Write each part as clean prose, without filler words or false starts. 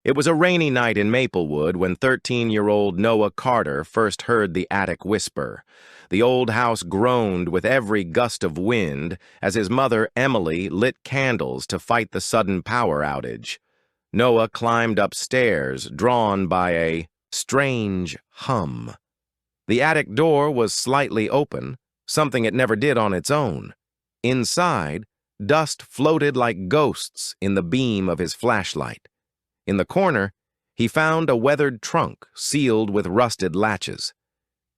It was a rainy night in Maplewood when 13-year-old Noah Carter first heard the attic whisper. The old house groaned with every gust of wind as his mother, Emily, lit candles to fight the sudden power outage. Noah climbed upstairs, drawn by a strange hum. The attic door was slightly open, something it never did on its own. Inside, dust floated like ghosts in the beam of his flashlight. In the corner, he found a weathered trunk sealed with rusted latches.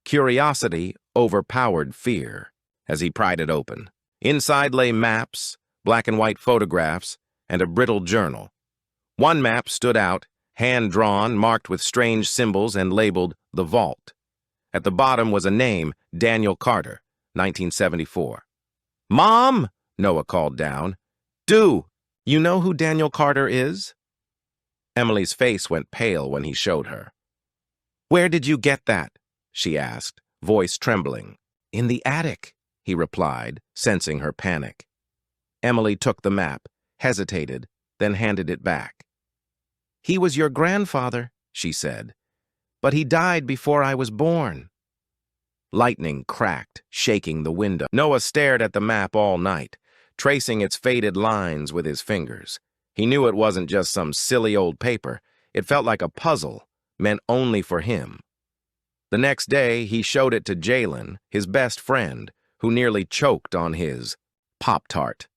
Curiosity overpowered fear as he pried it open. Inside lay maps, black and white photographs, and a brittle journal. One map stood out, hand-drawn, marked with strange symbols and labeled The Vault. At the bottom was a name, Daniel Carter, 1974. "Mom!" Noah called down. "Do you know who Daniel Carter is?" Emily's face went pale when he showed her. "Where did you get that?" she asked, voice trembling. "In the attic," he replied, sensing her panic. Emily took the map, hesitated, then handed it back. "He was your grandfather," she said, "but he died before I was born." Lightning cracked, shaking the window. Noah stared at the map all night, tracing its faded lines with his fingers. He knew it wasn't just some silly old paper. It felt like a puzzle, meant only for him. The next day, he showed it to Jalen, his best friend, who nearly choked on his Pop-Tart.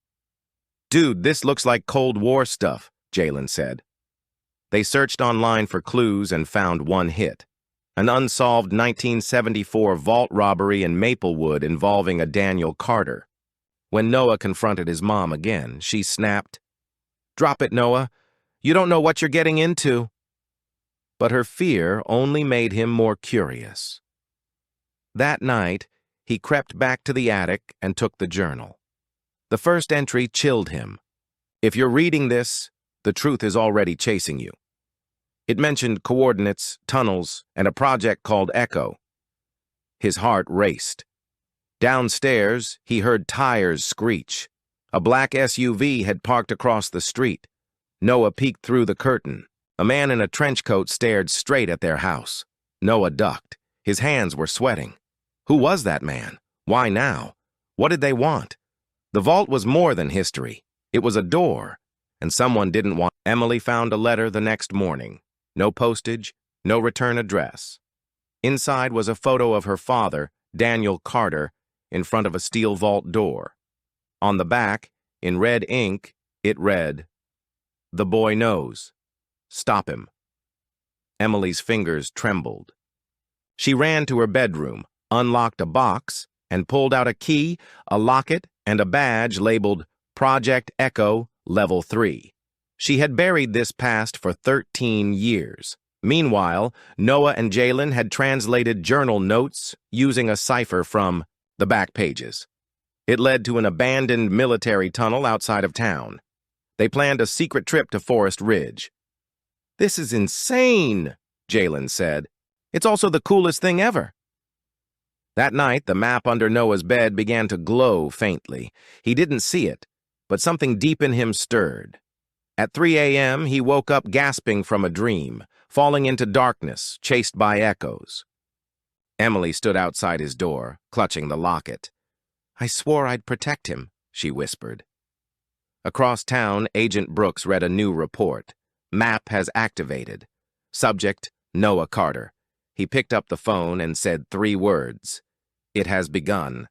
"Dude, this looks like Cold War stuff," Jalen said. They searched online for clues and found one hit. An unsolved 1974 vault robbery in Maplewood involving a Daniel Carter. When Noah confronted his mom again, she snapped, "Drop it, Noah. You don't know what you're getting into." But her fear only made him more curious. That night, he crept back to the attic and took the journal. The first entry chilled him. "If you're reading this, the truth is already chasing you." It mentioned coordinates, tunnels, and a project called Echo. His heart raced. Downstairs, he heard tires screech. A black SUV had parked across the street. Noah peeked through the curtain. A man in a trench coat stared straight at their house. Noah ducked. His hands were sweating. Who was that man? Why now? What did they want? The vault was more than history. It was a door, and someone didn't want. Emily found a letter the next morning. No postage, no return address. Inside was a photo of her father, Daniel Carter, in front of a steel vault door. On the back, in red ink, it read, "The boy knows. Stop him." Emily's fingers trembled. She ran to her bedroom, unlocked a box, and pulled out a key, a locket, and a badge labeled Project Echo Level 3. She had buried this past for 13 years. Meanwhile, Noah and Jalen had translated journal notes using a cipher from the back pages. It led to an abandoned military tunnel outside of town. They planned a secret trip to Forest Ridge. "This is insane," Jalen said. "It's also the coolest thing ever." That night, the map under Noah's bed began to glow faintly. He didn't see it, but something deep in him stirred. At 3 a.m., he woke up gasping from a dream, falling into darkness, chased by echoes. Emily stood outside his door, clutching the locket. "I swore I'd protect him," she whispered. Across town, Agent Brooks read a new report. Map has activated. Subject, Noah Carter. He picked up the phone and said 3 words. "It has begun."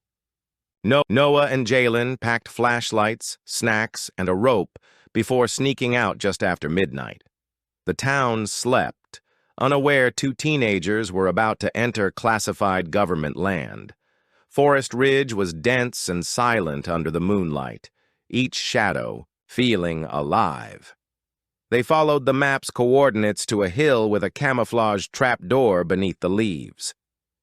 Noah and Jalen packed flashlights, snacks, and a rope before sneaking out just after midnight. The town slept, unaware 2 teenagers were about to enter classified government land. Forest Ridge was dense and silent under the moonlight, each shadow feeling alive. They followed the map's coordinates to a hill with a camouflaged trapdoor beneath the leaves.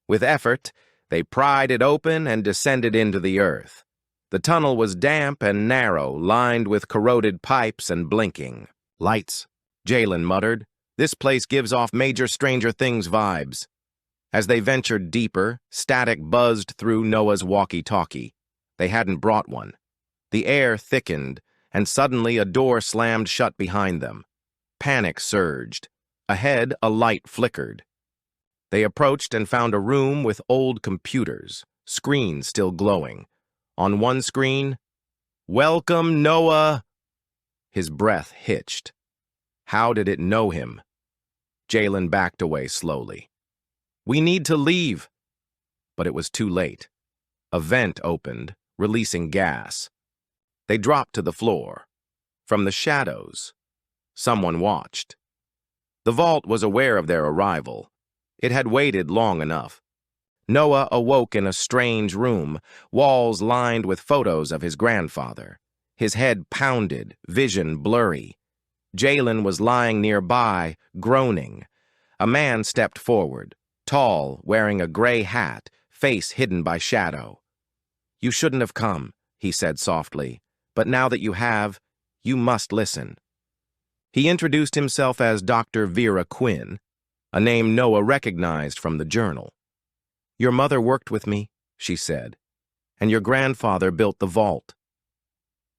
With effort, they pried it open and descended into the earth. The tunnel was damp and narrow, lined with corroded pipes and blinking lights. Jalen muttered, "This place gives off major Stranger Things vibes." As they ventured deeper, static buzzed through Noah's walkie-talkie. They hadn't brought one. The air thickened, and suddenly a door slammed shut behind them. Panic surged. Ahead, a light flickered. They approached and found a room with old computers, screens still glowing. On one screen, "Welcome, Noah!" His breath hitched. How did it know him? Jalen backed away slowly. "We need to leave." But it was too late. A vent opened, releasing gas. They dropped to the floor. From the shadows, someone watched. The vault was aware of their arrival. It had waited long enough. Noah awoke in a strange room, walls lined with photos of his grandfather. His head pounded, vision blurry. Jalen was lying nearby, groaning. A man stepped forward, tall, wearing a gray hat, face hidden by shadow. "You shouldn't have come," he said softly, "but now that you have, you must listen." He introduced himself as Dr. Vera Quinn, a name Noah recognized from the journal. "Your mother worked with me," she said, "and your grandfather built the vault."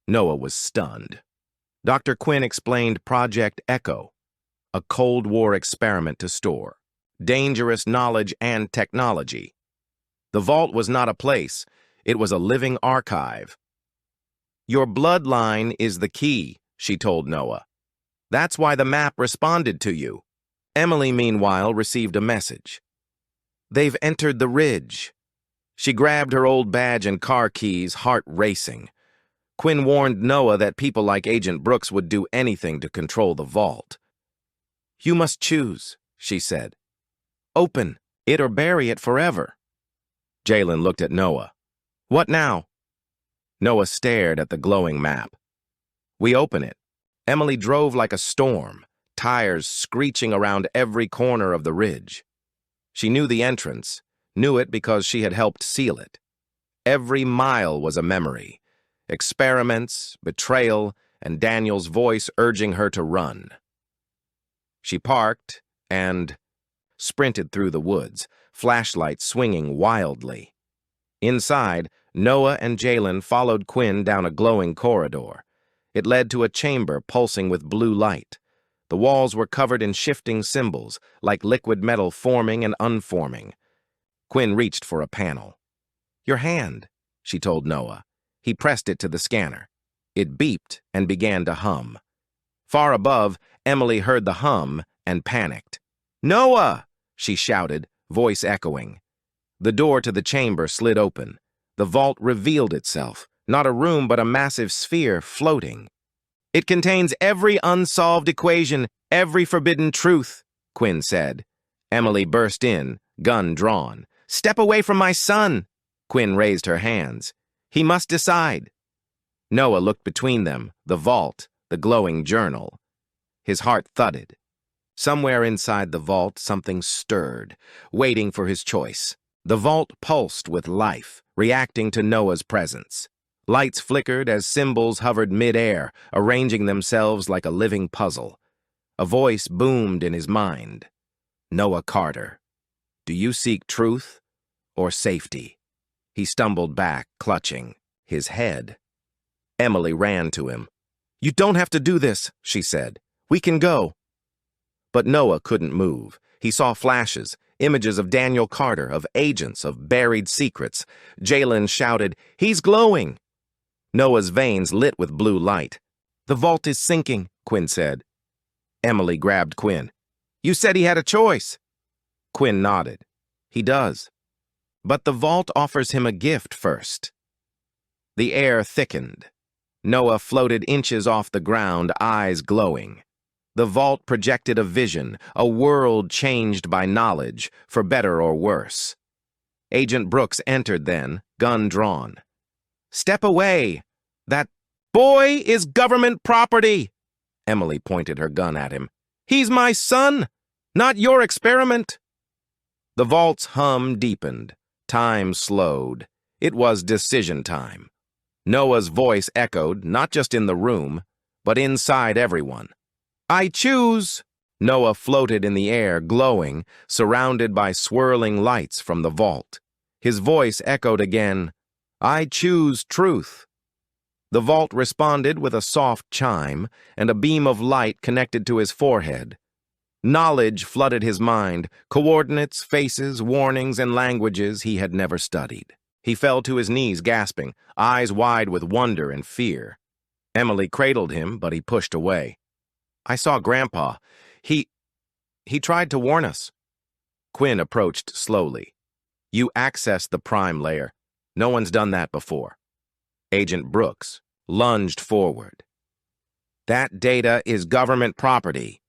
Noah was stunned. Dr. Quinn explained Project Echo, a Cold War experiment to store dangerous knowledge and technology. The vault was not a place, it was a living archive. "Your bloodline is the key," she told Noah. "That's why the map responded to you." Emily, meanwhile, received a message. "They've entered the ridge." She grabbed her old badge and car keys, heart racing. Quinn warned Noah that people like Agent Brooks would do anything to control the vault. "You must choose," she said. "Open it or bury it forever." Jalen looked at Noah. "What now?" Noah stared at the glowing map. "We open it." Emily drove like a storm, tires screeching around every corner of the ridge. She knew the entrance, knew it because she had helped seal it. Every mile was a memory. Experiments, betrayal, and Daniel's voice urging her to run. She parked and sprinted through the woods, flashlight swinging wildly. Inside, Noah and Jalen followed Quinn down a glowing corridor. It led to a chamber pulsing with blue light. The walls were covered in shifting symbols, like liquid metal forming and unforming. Quinn reached for a panel. "Your hand," she told Noah. He pressed it to the scanner. It beeped and began to hum. Far above, Emily heard the hum and panicked. "Noah!" she shouted, voice echoing. The door to the chamber slid open. The vault revealed itself, not a room but a massive sphere floating. "It contains every unsolved equation, every forbidden truth," Quinn said. Emily burst in, gun drawn. "Step away from my son!" Quinn raised her hands. "He must decide." Noah looked between them, the vault, the glowing journal. His heart thudded. Somewhere inside the vault, something stirred, waiting for his choice. The vault pulsed with life, reacting to Noah's presence. Lights flickered as symbols hovered mid-air, arranging themselves like a living puzzle. A voice boomed in his mind. "Noah Carter, do you seek truth or safety?" He stumbled back, clutching his head. Emily ran to him. "You don't have to do this," she said. "We can go." But Noah couldn't move. He saw flashes, images of Daniel Carter, of agents, of buried secrets. Jalen shouted, "He's glowing!" Noah's veins lit with blue light. "The vault is sinking," Quinn said. Emily grabbed Quinn. "You said he had a choice." Quinn nodded. "He does. But the vault offers him a gift first." The air thickened. Noah floated inches off the ground, eyes glowing. The vault projected a vision, a world changed by knowledge, for better or worse. Agent Brooks entered then, gun drawn. "Step away! That boy is government property!" Emily pointed her gun at him. "He's my son, not your experiment." The vault's hum deepened. Time slowed. It was decision time. Noah's voice echoed, not just in the room, but inside everyone. "I choose!" Noah floated in the air, glowing, surrounded by swirling lights from the vault. His voice echoed again, "I choose truth." The vault responded with a soft chime, and a beam of light connected to his forehead. Knowledge flooded his mind, coordinates, faces, warnings, and languages he had never studied. He fell to his knees, gasping, eyes wide with wonder and fear. Emily cradled him, but he pushed away. "I saw Grandpa. He tried to warn us." Quinn approached slowly. "You accessed the prime layer. No one's done that before." Agent Brooks lunged forward. "That data is government property."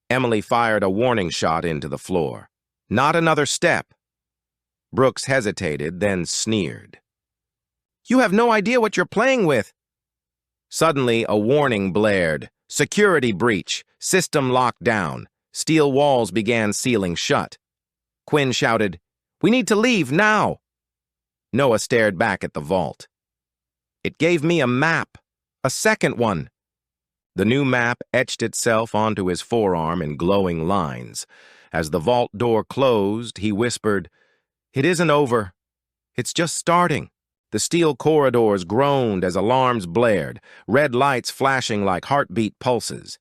Emily fired a warning shot into the floor. "Not another step." Brooks hesitated, then sneered. "You have no idea what you're playing with." Suddenly, a warning blared. "Security breach. System locked down." Steel walls began sealing shut. Quinn shouted, "We need to leave now." Noah stared back at the vault. "It gave me a map. A second one." The new map etched itself onto his forearm in glowing lines. As the vault door closed, he whispered, "It isn't over. It's just starting." The steel corridors groaned as alarms blared, red lights flashing like heartbeat pulses.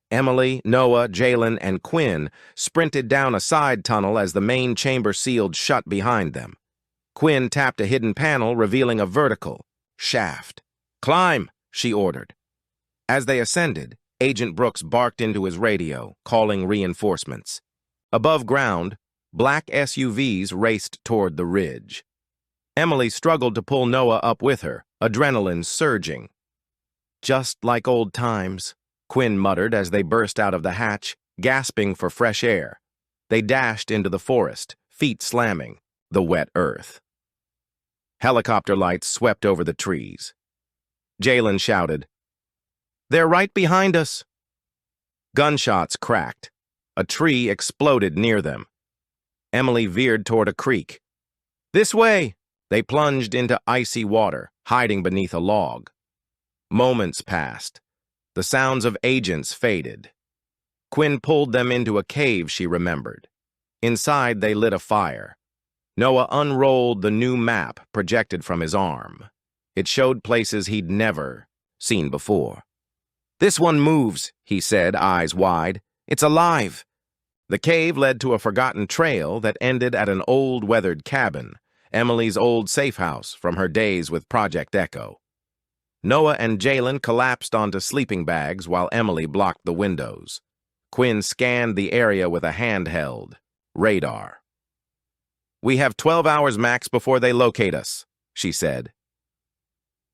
Emily, Noah, Jalen, and Quinn sprinted down a side tunnel as the main chamber sealed shut behind them. Quinn tapped a hidden panel, revealing a vertical shaft. "Climb," she ordered. As they ascended, Agent Brooks barked into his radio, calling reinforcements. Above ground, black SUVs raced toward the ridge. Emily struggled to pull Noah up with her, adrenaline surging. "Just like old times," Quinn muttered as they burst out of the hatch, gasping for fresh air. They dashed into the forest, feet slamming the wet earth. Helicopter lights swept over the trees. Jalen shouted, "They're right behind us." Gunshots cracked. A tree exploded near them. Emily veered toward a creek. "This way!" They plunged into icy water, hiding beneath a log. Moments passed. The sounds of agents faded. Quinn pulled them into a cave she remembered. Inside, they lit a fire. Noah unrolled the new map projected from his arm. It showed places he'd never seen before. "This one moves," he said, eyes wide. "It's alive." The cave led to a forgotten trail that ended at an old weathered cabin, Emily's old safe house from her days with Project Echo. Noah and Jalen collapsed onto sleeping bags while Emily blocked the windows. Quinn scanned the area with a handheld radar. "We have 12 hours max before they locate us," she said.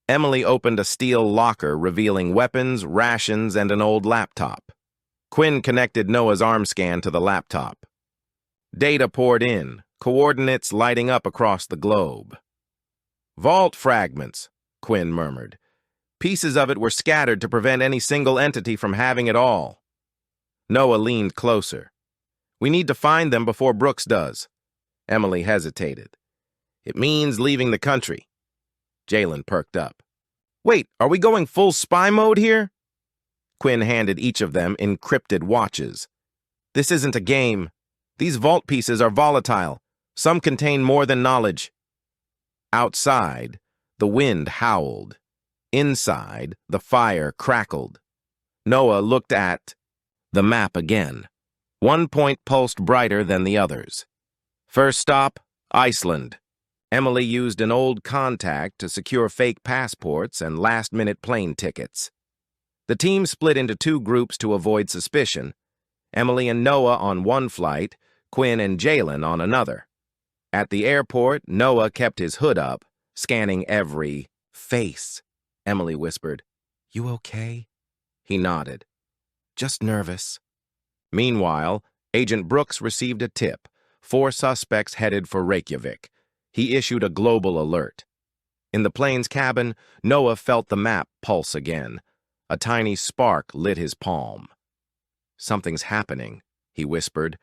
Emily opened a steel locker revealing weapons, rations, and an old laptop. Quinn connected Noah's arm scan to the laptop. Data poured in, coordinates lighting up across the globe. "Vault fragments," Quinn murmured. "Pieces of it were scattered to prevent any single entity from having it all." Noah leaned closer. "We need to find them before Brooks does." Emily hesitated. "It means leaving the country." Jalen perked up. "Wait, are we going full spy mode here?" Quinn handed each of them encrypted watches. "This isn't a game. These vault pieces are volatile. Some contain more than knowledge." Outside, the wind howled. Inside, the fire crackled. Noah looked at the map again. One point pulsed brighter than the others. First stop, Iceland. Emily used an old contact to secure fake passports and last-minute plane tickets. The team split into two groups to avoid suspicion. Emily and Noah on one flight, Quinn and Jalen on another. At the airport, Noah kept his hood up, scanning every face. Emily whispered, "You okay?" He nodded. "Just nervous." Meanwhile, Agent Brooks received a tip. 4 suspects headed for Reykjavik. He issued a global alert. In the plane's cabin, Noah felt the map pulse again. A tiny spark lit his palm. "Something's happening," he whispered.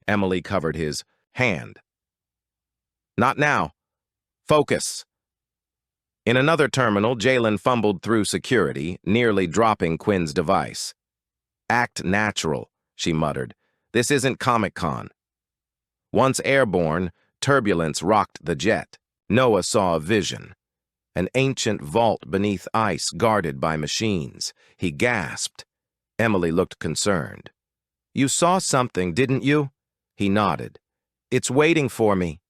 Emily covered his hand. "Not now. Focus." In another terminal, Jalen fumbled through security, nearly dropping Quinn's device. "Act natural," she muttered. "This isn't Comic-Con." Once airborne, turbulence rocked the jet. Noah saw a vision. An ancient vault beneath ice guarded by machines. He gasped. Emily looked concerned. "You saw something, didn't you?" He nodded. "It's waiting for me."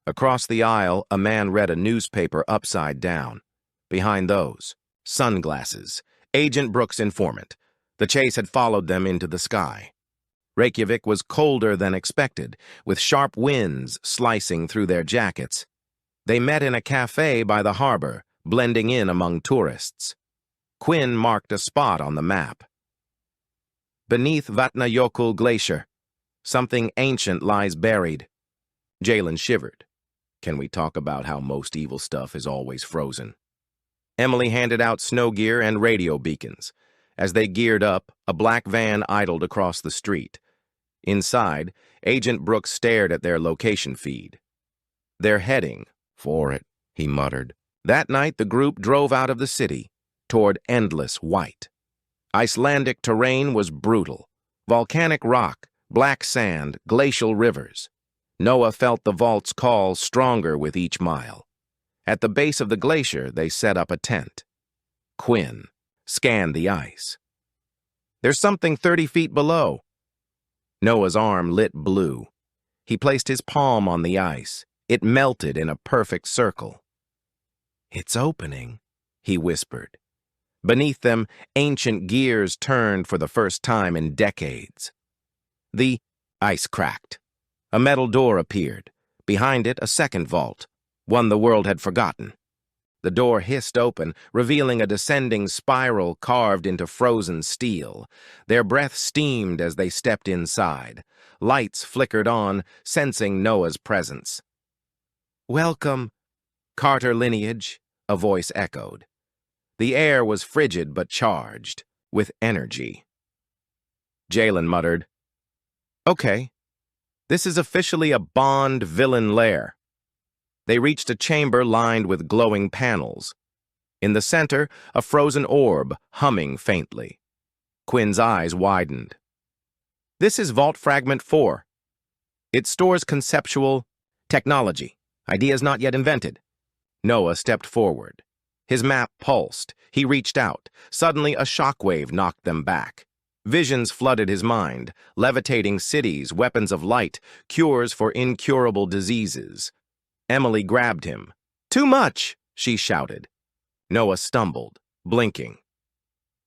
Across the aisle, a man read a newspaper upside down. Behind those, sunglasses. Agent Brooks' informant. The chase had followed them into the sky. Reykjavik was colder than expected, with sharp winds slicing through their jackets. They met in a cafe by the harbor, blending in among tourists. Quinn marked a spot on the map. Beneath Vatnajökull Glacier, something ancient lies buried. Jalen shivered. Can we talk about how most evil stuff is always frozen? Emily handed out snow gear and radio beacons. As they geared up, a black van idled across the street. Inside, Agent Brooks stared at their location feed. "They're heading for it," he muttered. That night, the group drove out of the city, toward endless white. Icelandic terrain was brutal. Volcanic rock, black sand, glacial rivers. Noah felt the vault's call stronger with each mile. At the base of the glacier, they set up a tent. Quinn scanned the ice. "There's something 30 feet below." Noah's arm lit blue. He placed his palm on the ice. It melted in a perfect circle. "It's opening," he whispered. Beneath them, ancient gears turned for the first time in decades. The ice cracked. A metal door appeared. Behind it, a second vault, one the world had forgotten. The door hissed open, revealing a descending spiral carved into frozen steel. Their breath steamed as they stepped inside. Lights flickered on, sensing Noah's presence. "Welcome, Carter lineage," a voice echoed. The air was frigid but charged, with energy. Jalen muttered, "Okay, this is officially a Bond villain lair." They reached a chamber lined with glowing panels. In the center, a frozen orb humming faintly. Quinn's eyes widened. "This is Vault Fragment 4. It stores conceptual technology, ideas not yet invented." Noah stepped forward. His map pulsed. He reached out. Suddenly, a shockwave knocked them back. Visions flooded his mind, levitating cities, weapons of light, cures for incurable diseases. Emily grabbed him. "Too much!" she shouted. Noah stumbled, blinking.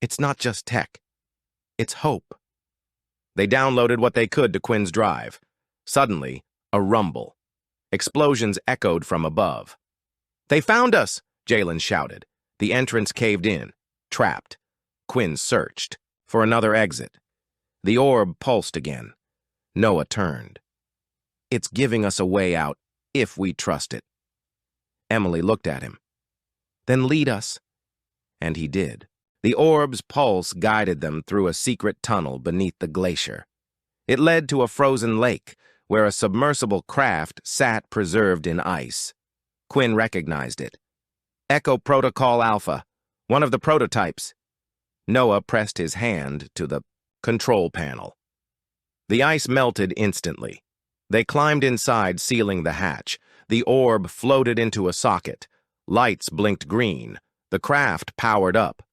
"It's not just tech. It's hope." They downloaded what they could to Quinn's drive. Suddenly, a rumble. Explosions echoed from above. "They found us!" Jalen shouted. The entrance caved in, trapped. Quinn searched for another exit. The orb pulsed again. Noah turned. "It's giving us a way out, if we trust it." Emily looked at him. "Then lead us." And he did. The orb's pulse guided them through a secret tunnel beneath the glacier. It led to a frozen lake, where a submersible craft sat preserved in ice. Quinn recognized it. "Echo Protocol Alpha, one of the prototypes." Noah pressed his hand to the control panel. The ice melted instantly. They climbed inside, sealing the hatch. The orb floated into a socket. Lights blinked green. The craft powered up.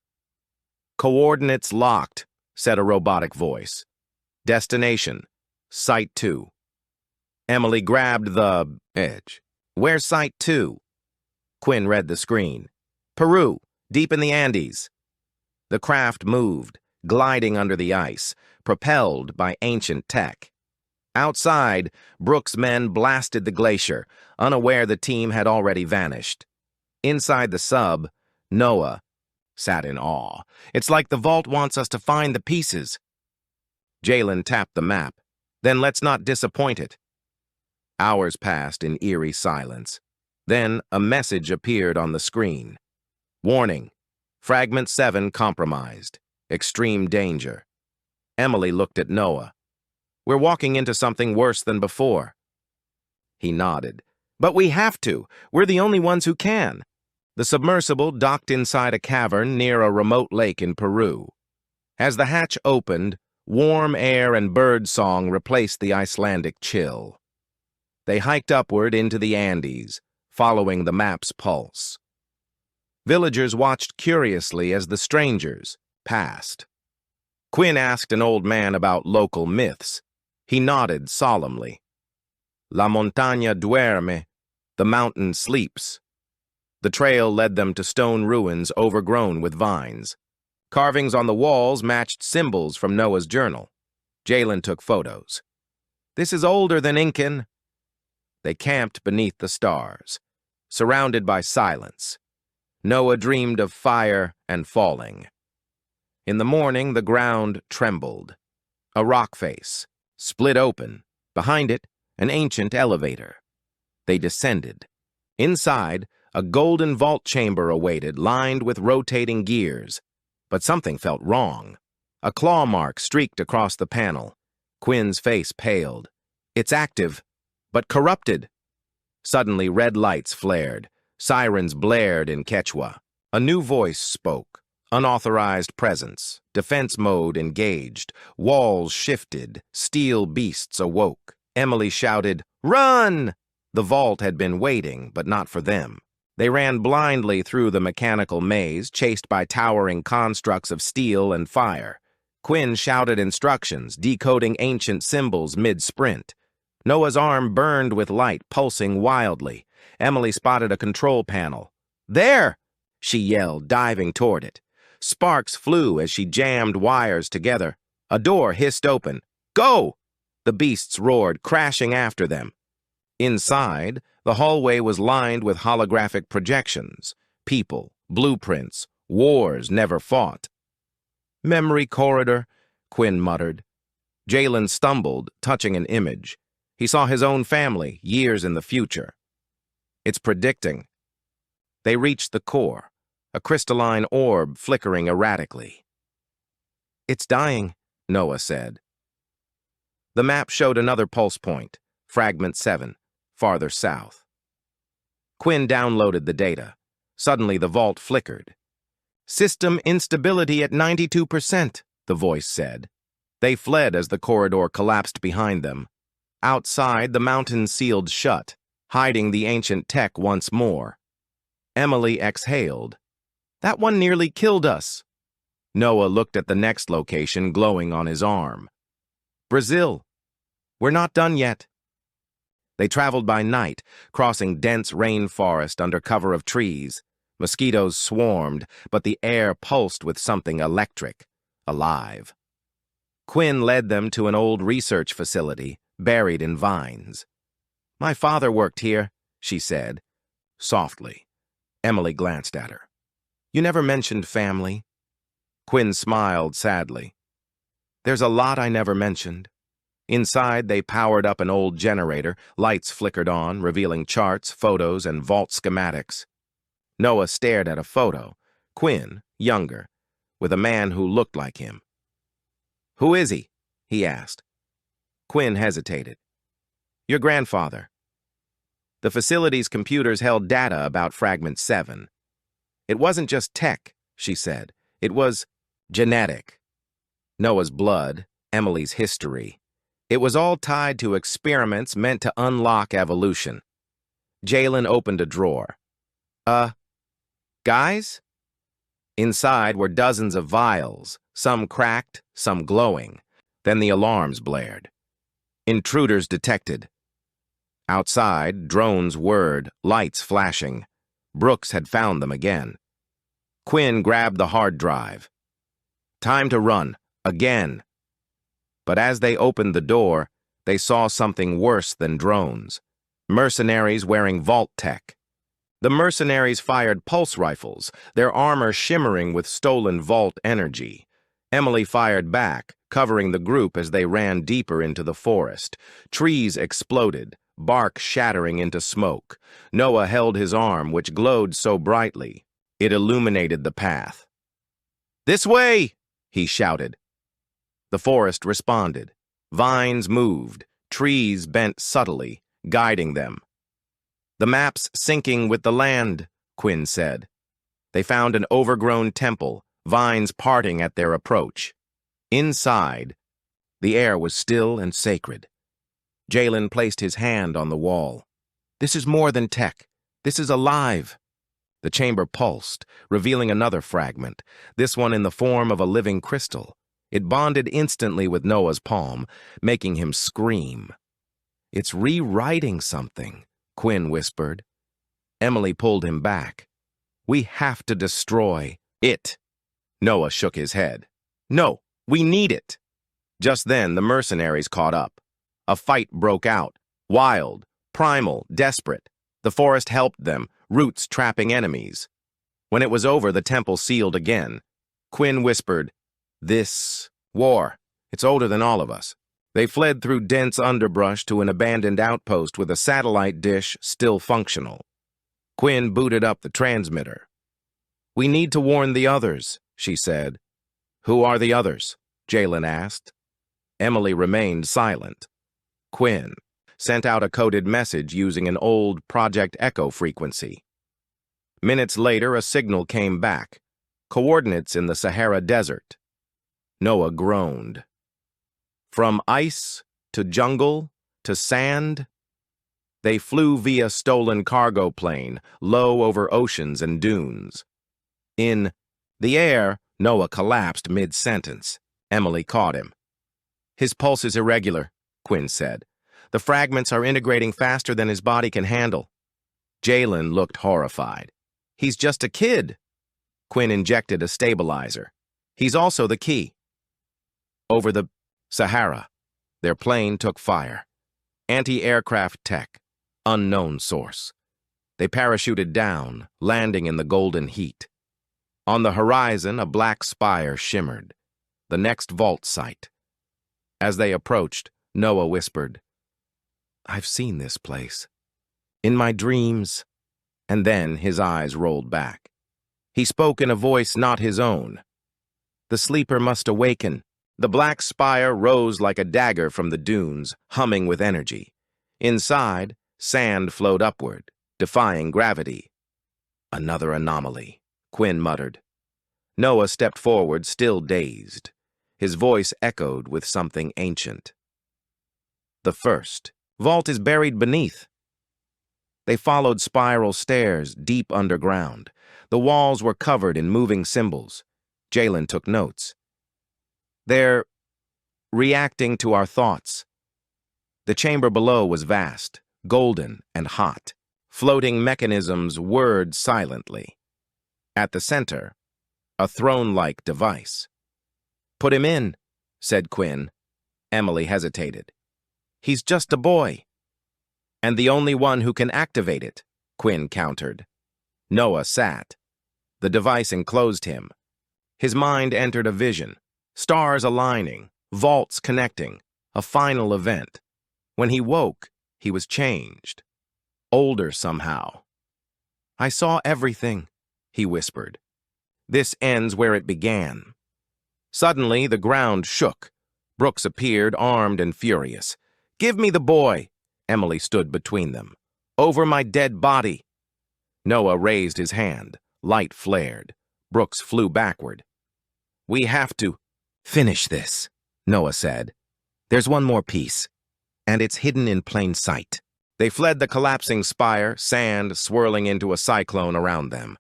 "Coordinates locked," said a robotic voice. "Destination, Site 2. Emily grabbed the edge. "Where's Site 2? Quinn read the screen. "Peru, deep in the Andes." The craft moved, gliding under the ice, propelled by ancient tech. Outside, Brooks' men blasted the glacier, unaware the team had already vanished. Inside the sub, Noah sat in awe. "It's like the vault wants us to find the pieces." Jalen tapped the map. "Then let's not disappoint it." Hours passed in eerie silence. Then a message appeared on the screen. "Warning, Fragment 7 compromised. Extreme danger." Emily looked at Noah. "We're walking into something worse than before." He nodded. "But we have to. We're the only ones who can." The submersible docked inside a cavern near a remote lake in Peru. As the hatch opened, warm air and bird song replaced the Icelandic chill. They hiked upward into the Andes, following the map's pulse. Villagers watched curiously as the strangers passed. Quinn asked an old man about local myths. He nodded solemnly. La montaña duerme, the mountain sleeps. The trail led them to stone ruins overgrown with vines. Carvings on the walls matched symbols from Noah's journal. Jalen took photos. This is older than Incan. They camped beneath the stars, surrounded by silence. Noah dreamed of fire and falling. In the morning, the ground trembled. A rock face, split open. Behind it, an ancient elevator. They descended. Inside, a golden vault chamber awaited, lined with rotating gears. But something felt wrong. A claw mark streaked across the panel. Quinn's face paled. It's active, but corrupted. Suddenly, red lights flared. Sirens blared in Quechua. A new voice spoke. Unauthorized presence. Defense mode engaged. Walls shifted. Steel beasts awoke. Emily shouted, "Run!" The vault had been waiting, but not for them. They ran blindly through the mechanical maze, chased by towering constructs of steel and fire. Quinn shouted instructions, decoding ancient symbols mid-sprint. Noah's arm burned with light, pulsing wildly. Emily spotted a control panel. "There!" she yelled, diving toward it. Sparks flew as she jammed wires together. A door hissed open. "Go!" The beasts roared, crashing after them. Inside, the hallway was lined with holographic projections. People, blueprints, wars never fought. "Memory corridor," Quinn muttered. Jalen stumbled, touching an image. He saw his own family, years in the future. "It's predicting." They reached the core, a crystalline orb flickering erratically. "It's dying," Noah said. The map showed another pulse point, fragment 7, farther south. Quinn downloaded the data. Suddenly the vault flickered. "System instability at 92%, the voice said. They fled as the corridor collapsed behind them. Outside, the mountain sealed shut, hiding the ancient tech once more. Emily exhaled. "That one nearly killed us." Noah looked at the next location glowing on his arm. "Brazil. We're not done yet." They traveled by night, crossing dense rainforest under cover of trees. Mosquitoes swarmed, but the air pulsed with something electric, alive. Quinn led them to an old research facility, buried in vines. "My father worked here," she said, softly. Emily glanced at her. "You never mentioned family." Quinn smiled sadly. "There's a lot I never mentioned." Inside, they powered up an old generator. Lights flickered on, revealing charts, photos, and vault schematics. Noah stared at a photo. Quinn, younger, with a man who looked like him. "Who is he?" he asked. Quinn hesitated. "Your grandfather." The facility's computers held data about Fragment 7. "It wasn't just tech," she said. "It was genetic." Noah's blood, Emily's history. It was all tied to experiments meant to unlock evolution. Jalen opened a drawer. Guys?" Inside were dozens of vials, some cracked, some glowing. Then the alarms blared. "Intruders detected." Outside, drones whirred, lights flashing. Brooks had found them again. Quinn grabbed the hard drive. "Time to run, again." But as they opened the door, they saw something worse than drones. Mercenaries wearing vault tech. The mercenaries fired pulse rifles, their armor shimmering with stolen vault energy. Emily fired back, covering the group as they ran deeper into the forest. Trees exploded, bark shattering into smoke. Noah held his arm, which glowed so brightly. It illuminated the path. "This way!" he shouted. The forest responded. Vines moved, trees bent subtly, guiding them. "The map's syncing with the land," Quinn said. They found an overgrown temple, vines parting at their approach. Inside, the air was still and sacred. Jalen placed his hand on the wall. "This is more than tech. This is alive." The chamber pulsed, revealing another fragment, this one in the form of a living crystal. It bonded instantly with Noah's palm, making him scream. "It's rewriting something," Quinn whispered. Emily pulled him back. "We have to destroy it." Noah shook his head. "No, we need it." Just then, the mercenaries caught up. A fight broke out. Wild, primal, desperate. The forest helped them, roots trapping enemies. When it was over, the temple sealed again. Quinn whispered, "This war, it's older than all of us." They fled through dense underbrush to an abandoned outpost with a satellite dish still functional. Quinn booted up the transmitter. "We need to warn the others," she said. "Who are the others?" Jalen asked. Emily remained silent. Quinn sent out a coded message using an old Project Echo frequency. Minutes later, a signal came back. Coordinates in the Sahara Desert. Noah groaned. From ice to jungle to sand, they flew via stolen cargo plane, low over oceans and dunes. In the air, Noah collapsed mid-sentence. Emily caught him. "His pulse is irregular," Quinn said. "The fragments are integrating faster than his body can handle." Jalen looked horrified. "He's just a kid." Quinn injected a stabilizer. "He's also the key." Over the Sahara, their plane took fire. Anti-aircraft tech, unknown source. They parachuted down, landing in the golden heat. On the horizon, a black spire shimmered. The next vault site. As they approached, Noah whispered, "I've seen this place. In my dreams." And then his eyes rolled back. He spoke in a voice not his own. "The sleeper must awaken." The black spire rose like a dagger from the dunes, humming with energy. Inside, sand flowed upward, defying gravity. "Another anomaly," Quinn muttered. Noah stepped forward, still dazed. His voice echoed with something ancient. "The first vault is buried beneath." They followed spiral stairs deep underground. The walls were covered in moving symbols. Jalen took notes. "They're reacting to our thoughts." The chamber below was vast, golden and hot. Floating mechanisms whirred silently. At the center, a throne-like device. "Put him in," said Quinn. Emily hesitated. "He's just a boy." "And the only one who can activate it," Quinn countered. Noah sat. The device enclosed him. His mind entered a vision. Stars aligning, vaults connecting, a final event. When he woke, he was changed. Older somehow. "I saw everything," he whispered. "This ends where it began." Suddenly, the ground shook. Brooks appeared, armed and furious. "Give me the boy!" Emily stood between them. "Over my dead body!" Noah raised his hand. Light flared. Brooks flew backward. "We have to finish this," Noah said. "There's one more piece, and it's hidden in plain sight." They fled the collapsing spire, sand swirling into a cyclone around them.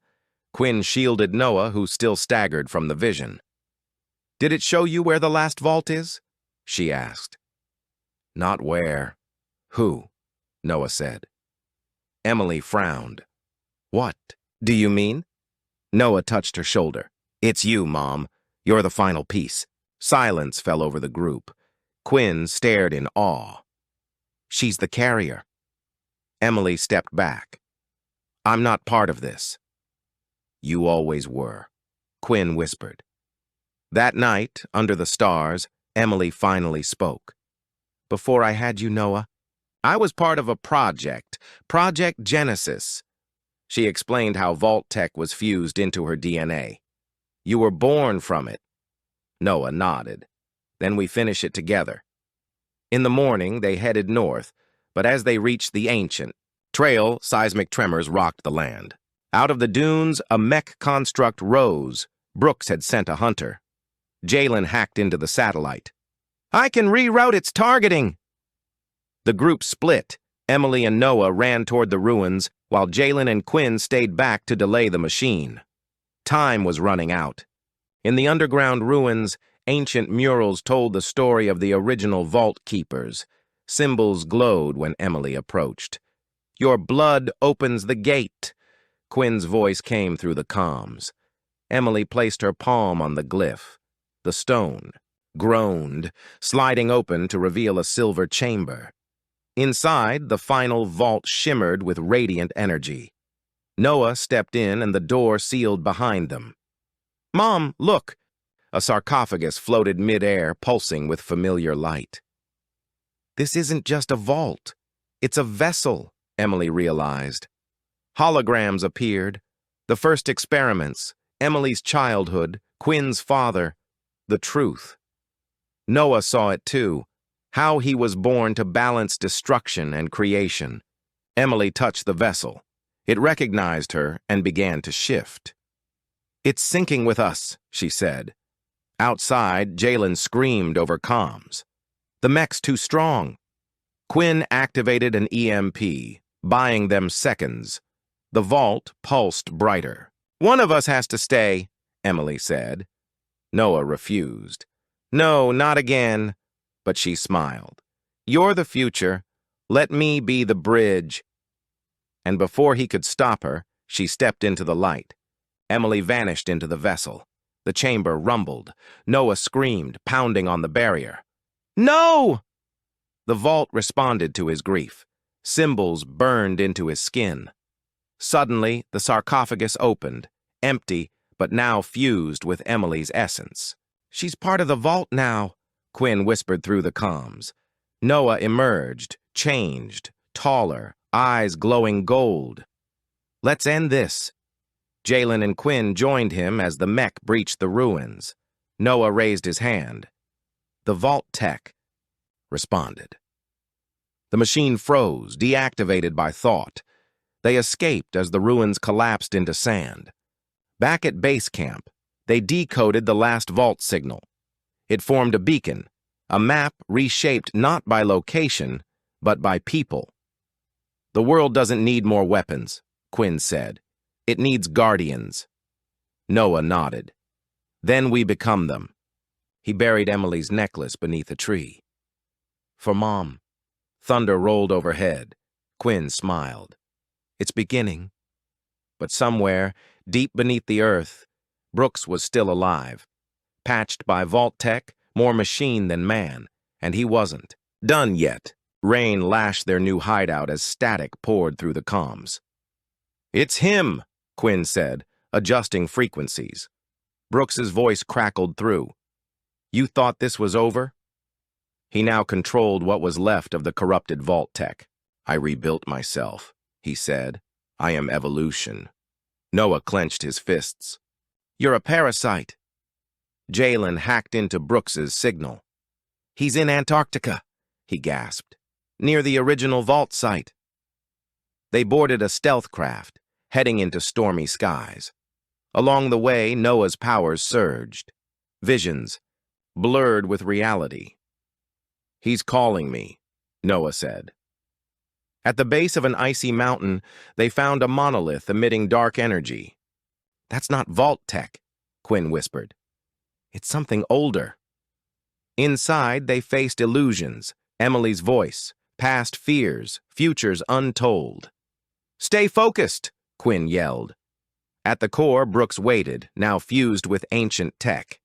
Quinn shielded Noah, who still staggered from the vision. "Did it show you where the last vault is?" she asked. "Not where." "Who?" Noah said. Emily frowned. "What do you mean?" Noah touched her shoulder. "It's you, Mom. You're the final piece." Silence fell over the group. Quinn stared in awe. "She's the carrier." Emily stepped back. "I'm not part of this." "You always were," Quinn whispered. That night, under the stars, Emily finally spoke. "Before I had you, Noah, I was part of a project, Project Genesis." She explained how Vault Tech was fused into her DNA. "You were born from it." Noah nodded. "Then we finish it together." In the morning, they headed north, but as they reached the ancient trail, seismic tremors rocked the land. Out of the dunes, a mech construct rose. Brooks had sent a hunter. Jalen hacked into the satellite. "I can reroute its targeting." The group split. Emily and Noah ran toward the ruins, while Jalen and Quinn stayed back to delay the machine. Time was running out. In the underground ruins, ancient murals told the story of the original vault keepers. Symbols glowed when Emily approached. "Your blood opens the gate," Quinn's voice came through the comms. Emily placed her palm on the glyph. The stone groaned, sliding open to reveal a silver chamber. Inside, the final vault shimmered with radiant energy. Noah stepped in and the door sealed behind them. "Mom, look!" A sarcophagus floated mid-air, pulsing with familiar light. "This isn't just a vault. It's a vessel," Emily realized. Holograms appeared. The first experiments, Emily's childhood, Quinn's father, the truth. Noah saw it too, how he was born to balance destruction and creation. Emily touched the vessel. It recognized her and began to shift. "It's sinking with us," she said. Outside, Jalen screamed over comms. "The mech's too strong." Quinn activated an EMP, buying them seconds. The vault pulsed brighter. "One of us has to stay," Emily said. Noah refused. "No, not again." But she smiled. "You're the future. Let me be the bridge." And before he could stop her, she stepped into the light. Emily vanished into the vessel. The chamber rumbled. Noah screamed, pounding on the barrier. "No!" The vault responded to his grief. Symbols burned into his skin. Suddenly, the sarcophagus opened, empty, but now fused with Emily's essence. "She's part of the vault now," Quinn whispered through the comms. Noah emerged, changed, taller, eyes glowing gold. "Let's end this." Jalen and Quinn joined him as the mech breached the ruins. Noah raised his hand. "The vault tech," responded. The machine froze, deactivated by thought. They escaped as the ruins collapsed into sand. Back at base camp, they decoded the last vault signal. It formed a beacon, a map reshaped not by location, but by people. "The world doesn't need more weapons," Quinn said. "It needs guardians." Noah nodded. "Then we become them." He buried Emily's necklace beneath a tree. "For Mom." Thunder rolled overhead. Quinn smiled. "It's beginning." But somewhere, deep beneath the earth, Brooks was still alive. Patched by vault tech, more machine than man, and he wasn't done yet. Rain lashed their new hideout as static poured through the comms. "It's him," Quinn said, adjusting frequencies. Brooks's voice crackled through. "You thought this was over?" He now controlled what was left of the corrupted vault tech. "I rebuilt myself," he said. "I am evolution." Noah clenched his fists. "You're a parasite." Jalen hacked into Brooks's signal. "He's in Antarctica," he gasped, "near the original vault site." They boarded a stealth craft, heading into stormy skies. Along the way, Noah's powers surged. Visions, blurred with reality. "He's calling me," Noah said. At the base of an icy mountain, they found a monolith emitting dark energy. "That's not vault tech," Quinn whispered. "It's something older." Inside, they faced illusions, Emily's voice, past fears, futures untold. "Stay focused," Quinn yelled. At the core, Brooks waited, now fused with ancient tech.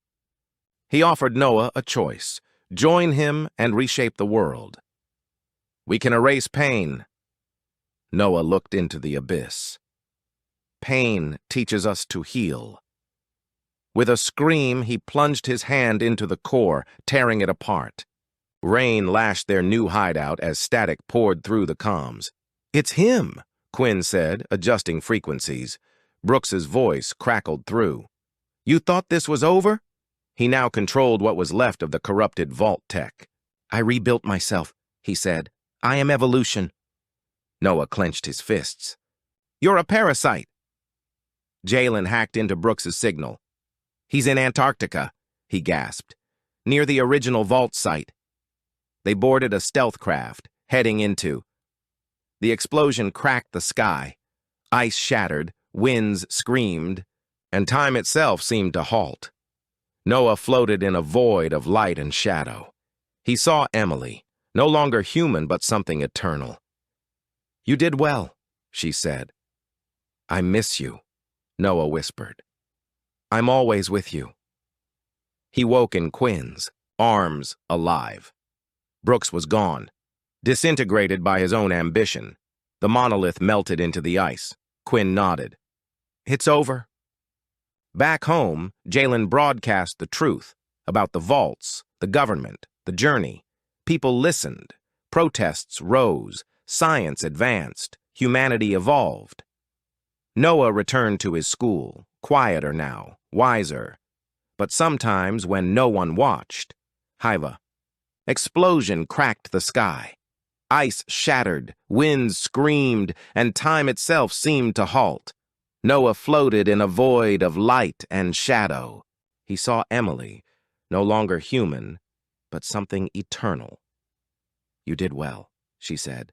He offered Noah a choice: join him and reshape the world. "We can erase pain." Noah looked into the abyss. "Pain teaches us to heal." With a scream, he plunged his hand into the core, tearing it apart. Rain lashed their new hideout as static poured through the comms. "It's him," Quinn said, adjusting frequencies. Brooks's voice crackled through. "You thought this was over?" He now controlled what was left of the corrupted vault tech. "I rebuilt myself," he said. "I am evolution." Noah clenched his fists. "You're a parasite." Jalen hacked into Brooks's signal. "He's in Antarctica," he gasped, "near the original vault site." They boarded a stealth craft, heading into. The explosion cracked the sky. Ice shattered, winds screamed, and time itself seemed to halt. Noah floated in a void of light and shadow. He saw Emily, no longer human but something eternal. "You did well," she said. "I miss you," Noah whispered. "I'm always with you." He woke in Quinn's arms, alive. Brooks was gone, disintegrated by his own ambition. The monolith melted into the ice. Quinn nodded. "It's over." Back home, Jalen broadcast the truth about the vaults, the government, the journey. People listened. Protests rose. Science advanced. Humanity evolved. Noah returned to his school, quieter now, wiser. But sometimes when no one watched, explosion cracked the sky. Ice shattered, winds screamed, and time itself seemed to halt. Noah floated in a void of light and shadow. He saw Emily, no longer human, but something eternal. "You did well," she said.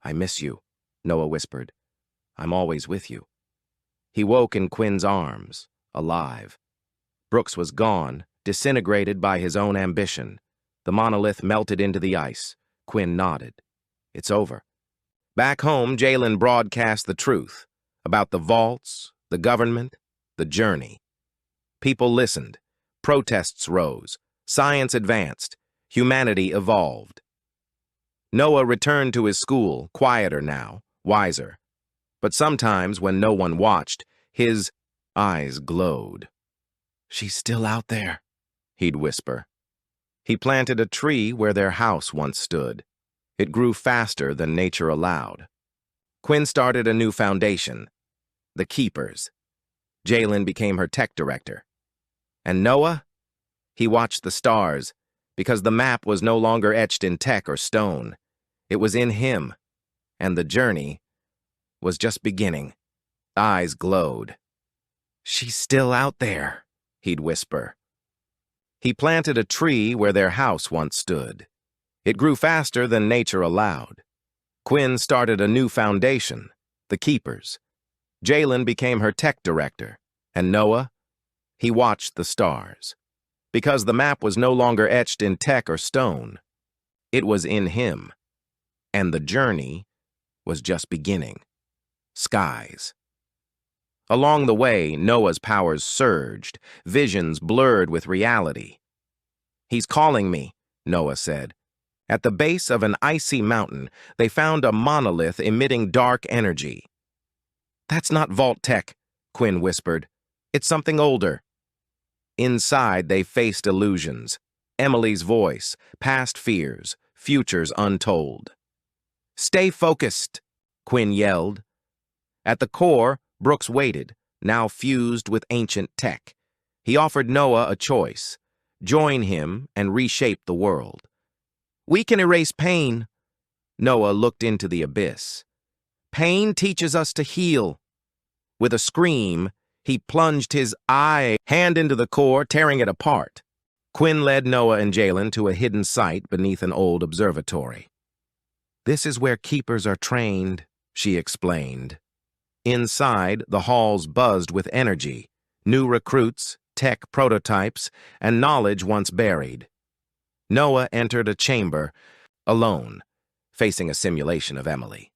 "I miss you," Noah whispered. "I'm always with you." He woke in Quinn's arms, alive. Brooks was gone, disintegrated by his own ambition. The monolith melted into the ice. Quinn nodded. "It's over." Back home, Jalen broadcast the truth about the vaults, the government, the journey. People listened. Protests rose. Science advanced. Humanity evolved. Noah returned to his school, quieter now, wiser. But sometimes, when no one watched, his eyes glowed. "She's still out there," he'd whisper. He planted a tree where their house once stood. It grew faster than nature allowed. Quinn started a new foundation, the Keepers. Jalen became her tech director. And Noah? He watched the stars, because the map was no longer etched in tech or stone. It was in him, and the journey was just beginning. Eyes glowed. "She's still out there," he'd whisper. He planted a tree where their house once stood. It grew faster than nature allowed. Quinn started a new foundation, the Keepers. Jalen became her tech director. And Noah? He watched the stars. Because the map was no longer etched in tech or stone. It was in him. And the journey was just beginning. Skies. Along the way, Noah's powers surged, visions blurred with reality. "He's calling me," Noah said. At the base of an icy mountain, they found a monolith emitting dark energy. "That's not vault tech," Quinn whispered. "It's something older." Inside, they faced illusions. Emily's voice, past fears, futures untold. "Stay focused," Quinn yelled. At the core, Brooks waited, now fused with ancient tech. He offered Noah a choice. Join him and reshape the world. "We can erase pain." Noah looked into the abyss. "Pain teaches us to heal." With a scream, he plunged his hand into the core, tearing it apart. Quinn led Noah and Jalen to a hidden site beneath an old observatory. "This is where keepers are trained," she explained. Inside, the halls buzzed with energy, new recruits, tech prototypes, and knowledge once buried. Noah entered a chamber, alone, facing a simulation of Emily.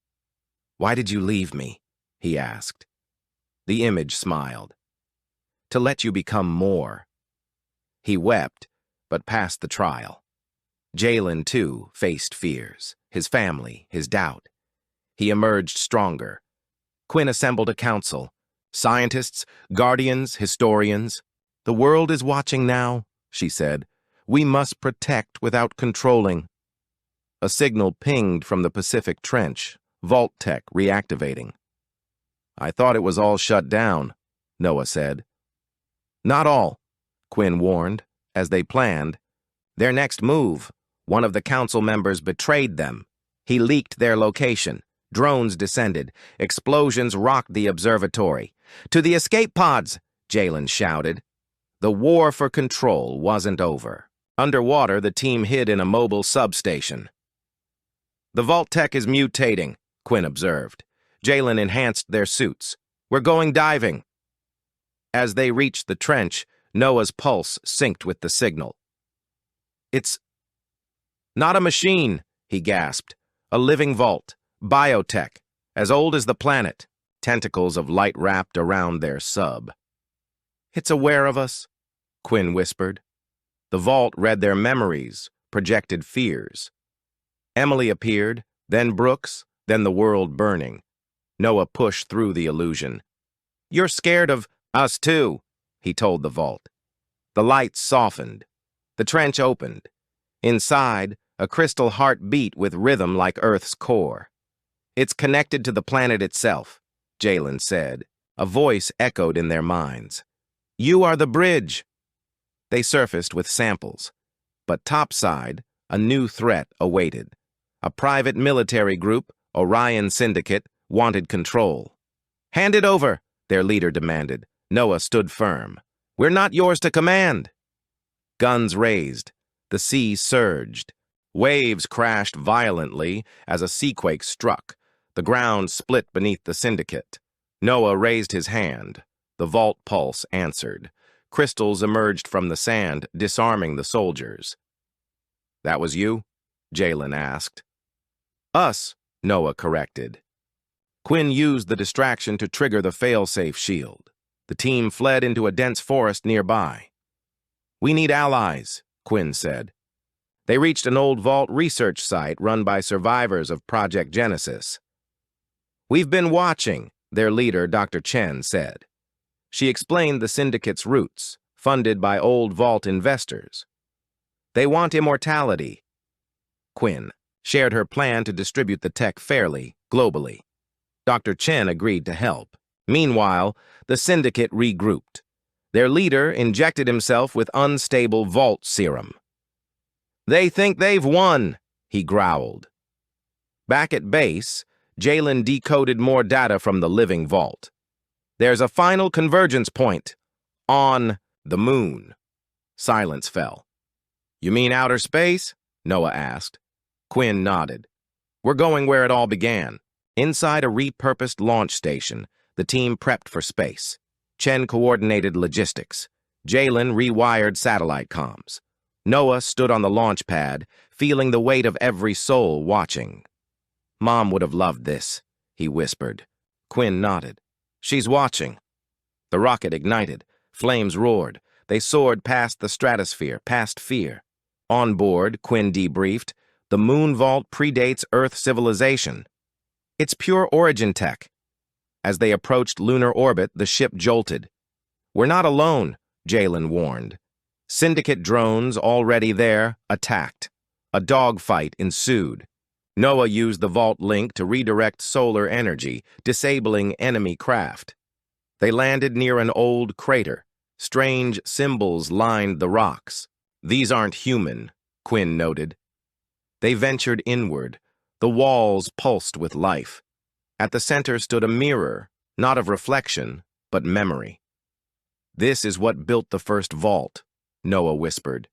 "Why did you leave me?" he asked. The image smiled. "To let you become more." He wept, but passed the trial. Jalen, too, faced fears, his family, his doubt. He emerged stronger. Quinn assembled a council. Scientists, guardians, historians. "The world is watching now," she said. "We must protect without controlling." A signal pinged from the Pacific Trench, Vault Tech reactivating. "I thought it was all shut down," Noah said. "Not all," Quinn warned, as they planned. Their next move, one of the council members betrayed them. He leaked their location. Drones descended. Explosions rocked the observatory. "To the escape pods!" Jalen shouted. The war for control wasn't over. Underwater, the team hid in a mobile substation. "The Vault Tech is mutating," Quinn observed. Jalen enhanced their suits. "We're going diving." As they reached the trench, Noah's pulse synced with the signal. "It's not a machine," he gasped. "A living vault. Biotech. As old as the planet. Tentacles of light wrapped around their sub." "It's aware of us," Quinn whispered. The vault read their memories, projected fears. Emily appeared, then Brooks, then the world burning. Noah pushed through the illusion. "You're scared of us too," he told the vault. The lights softened. The trench opened. Inside, a crystal heart beat with rhythm like Earth's core. "It's connected to the planet itself," Jalen said. A voice echoed in their minds. "You are the bridge." They surfaced with samples. But topside, a new threat awaited. A private military group, Orion Syndicate, wanted control. "Hand it over," their leader demanded. Noah stood firm. "We're not yours to command." Guns raised. The sea surged. Waves crashed violently as a seaquake struck. The ground split beneath the syndicate. Noah raised his hand. The vault pulse answered. Crystals emerged from the sand, disarming the soldiers. "That was you?" Jalen asked. "Us," Noah corrected. Quinn used the distraction to trigger the fail-safe shield. The team fled into a dense forest nearby. "We need allies," Quinn said. They reached an old vault research site run by survivors of Project Genesis. "We've been watching," their leader, Dr. Chen, said. She explained the syndicate's roots, funded by old vault investors. "They want immortality." Quinn shared her plan to distribute the tech fairly, globally. Dr. Chen agreed to help. Meanwhile, the syndicate regrouped. Their leader injected himself with unstable vault serum. "They think they've won," he growled. Back at base, Jalen decoded more data from the living vault. "There's a final convergence point. On the moon." Silence fell. "You mean outer space?" Noah asked. Quinn nodded. "We're going where it all began." Inside a repurposed launch station, the team prepped for space. Chen coordinated logistics. Jalen rewired satellite comms. Noah stood on the launch pad, feeling the weight of every soul watching. "Mom would have loved this," he whispered. Quinn nodded. "She's watching." The rocket ignited. Flames roared. They soared past the stratosphere, past fear. On board, Quinn debriefed, the moon vault predates Earth civilization. It's pure origin tech. As they approached lunar orbit, the ship jolted. "We're not alone," Jalen warned. Syndicate drones, already there, attacked. A dogfight ensued. Noah used the vault link to redirect solar energy, disabling enemy craft. They landed near an old crater. Strange symbols lined the rocks. "These aren't human," Quinn noted. They ventured inward. The walls pulsed with life. At the center stood a mirror, not of reflection, but memory. "This is what built the first vault," Noah whispered.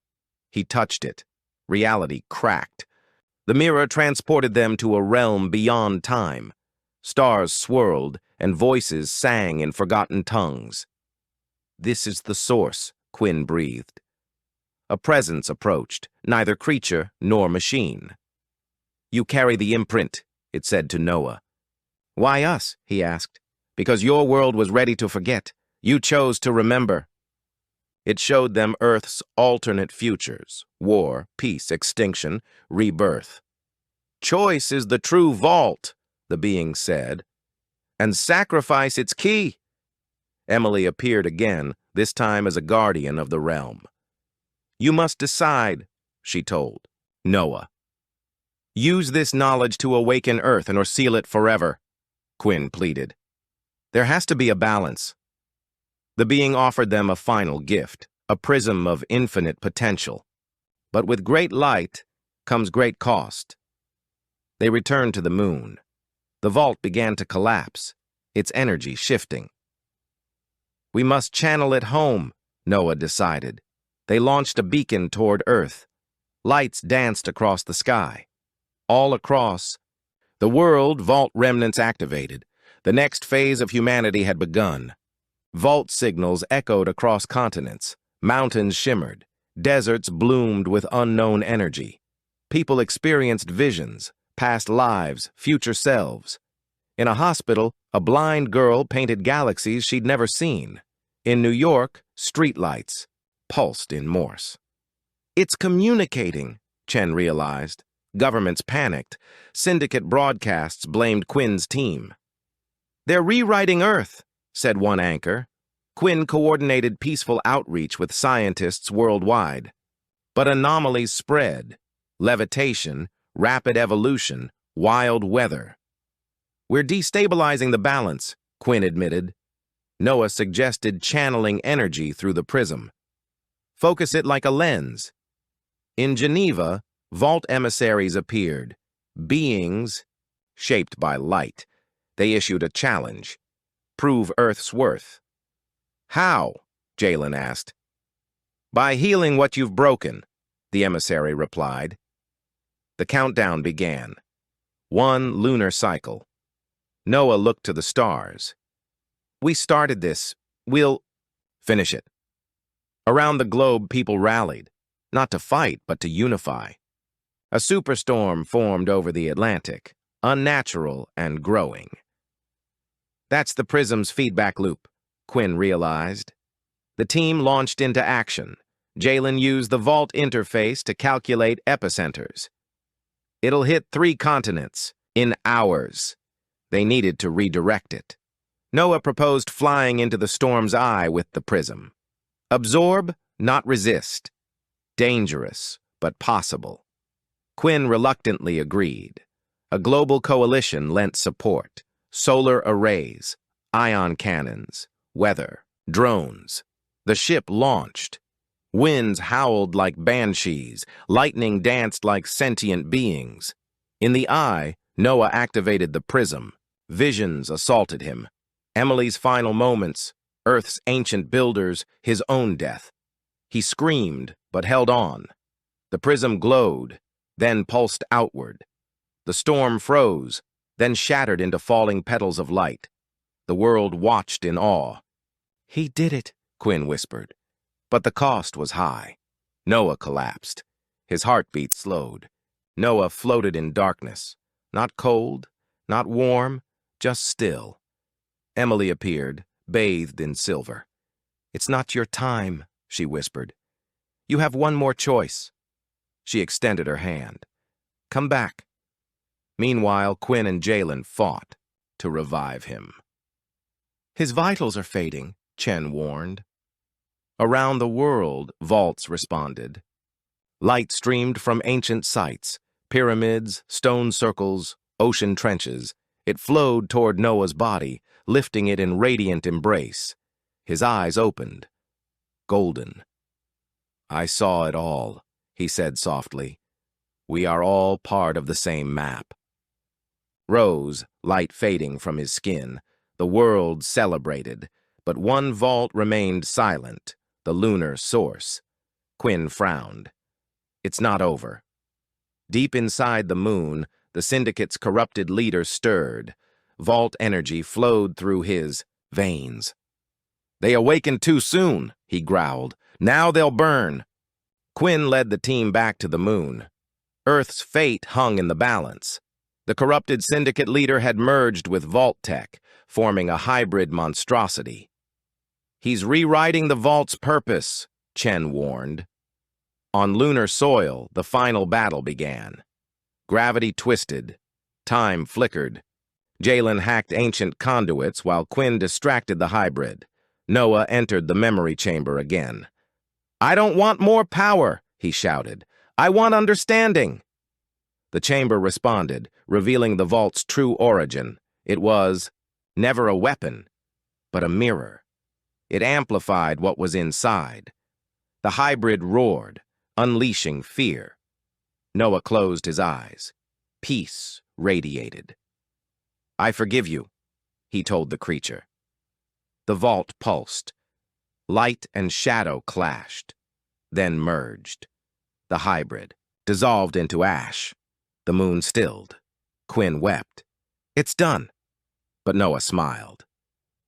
He touched it. Reality cracked. The mirror transported them to a realm beyond time. Stars swirled, and voices sang in forgotten tongues. "This is the source," Quinn breathed. A presence approached, neither creature nor machine. "You carry the imprint," it said to Noah. "Why us?" he asked. "Because your world was ready to forget. You chose to remember." It showed them Earth's alternate futures: war, peace, extinction, rebirth. "Choice is the true vault," the being said. "And sacrifice its key." Emily appeared again, this time as a guardian of the realm. "You must decide," she told Noah. "Use this knowledge to awaken Earth or seal it forever," Quinn pleaded. "There has to be a balance." The being offered them a final gift, a prism of infinite potential. But with great light comes great cost. They returned to the moon. The vault began to collapse, its energy shifting. "We must channel it home," Noah decided. They launched a beacon toward Earth. Lights danced across the sky. All across the world, vault remnants activated. The next phase of humanity had begun. Vault signals echoed across continents. Mountains shimmered. Deserts bloomed with unknown energy. People experienced visions, past lives, future selves. In a hospital, a blind girl painted galaxies she'd never seen. In New York, streetlights pulsed in Morse. It's communicating, Chen realized. Governments panicked. Syndicate broadcasts blamed Quinn's team. They're rewriting Earth, said one anchor. Quinn coordinated peaceful outreach with scientists worldwide. But anomalies spread. Levitation, rapid evolution, wild weather. We're destabilizing the balance, Quinn admitted. Noah suggested channeling energy through the prism. Focus it like a lens. In Geneva, vault emissaries appeared. Beings shaped by light. They issued a challenge. Prove Earth's worth. How? Jalen asked. By healing what you've broken, the emissary replied. The countdown began. 1 lunar cycle. Noah looked to the stars. We started this. We'll finish it. Around the globe, people rallied, not to fight, but to unify. A superstorm formed over the Atlantic, unnatural and growing. That's the prism's feedback loop, Quinn realized. The team launched into action. Jalen used the vault interface to calculate epicenters. It'll hit 3 continents in hours. They needed to redirect it. Noah proposed flying into the storm's eye with the prism. Absorb, not resist. Dangerous, but possible. Quinn reluctantly agreed. A global coalition lent support. Solar arrays, ion cannons, weather, drones. The ship launched. Winds howled like banshees. Lightning danced like sentient beings. In the eye, Noah activated the prism. Visions assaulted him. Emily's final moments, Earth's ancient builders, his own death. He screamed, but held on. The prism glowed, then pulsed outward. The storm froze, then shattered into falling petals of light. The world watched in awe. He did it, Quinn whispered. But the cost was high. Noah collapsed. His heartbeat slowed. Noah floated in darkness. Not cold, not warm, just still. Emily appeared, bathed in silver. It's not your time, she whispered. You have one more choice. She extended her hand. Come back. Meanwhile, Quinn and Jalen fought to revive him. His vitals are fading, Chen warned. Around the world, vaults responded. Light streamed from ancient sites, pyramids, stone circles, ocean trenches. It flowed toward Noah's body, lifting it in radiant embrace. His eyes opened. Golden. I saw it all, he said softly. We are all part of the same map. Rose, light fading from his skin. The world celebrated, but one vault remained silent, the lunar source. Quinn frowned. It's not over. Deep inside the moon, the syndicate's corrupted leader stirred. Vault energy flowed through his veins. They awakened too soon, he growled. Now they'll burn. Quinn led the team back to the moon. Earth's fate hung in the balance. The corrupted syndicate leader had merged with Vault Tech, forming a hybrid monstrosity. He's rewriting the Vault's purpose, Chen warned. On lunar soil, the final battle began. Gravity twisted. Time flickered. Jalen hacked ancient conduits while Quinn distracted the hybrid. Noah entered the memory chamber again. I don't want more power, he shouted. I want understanding. The chamber responded, revealing the vault's true origin. It was never a weapon, but a mirror. It amplified what was inside. The hybrid roared, unleashing fear. Noah closed his eyes. Peace radiated. I forgive you, he told the creature. The vault pulsed. Light and shadow clashed, then merged. The hybrid dissolved into ash. The moon stilled. Quinn wept. It's done. But Noah smiled.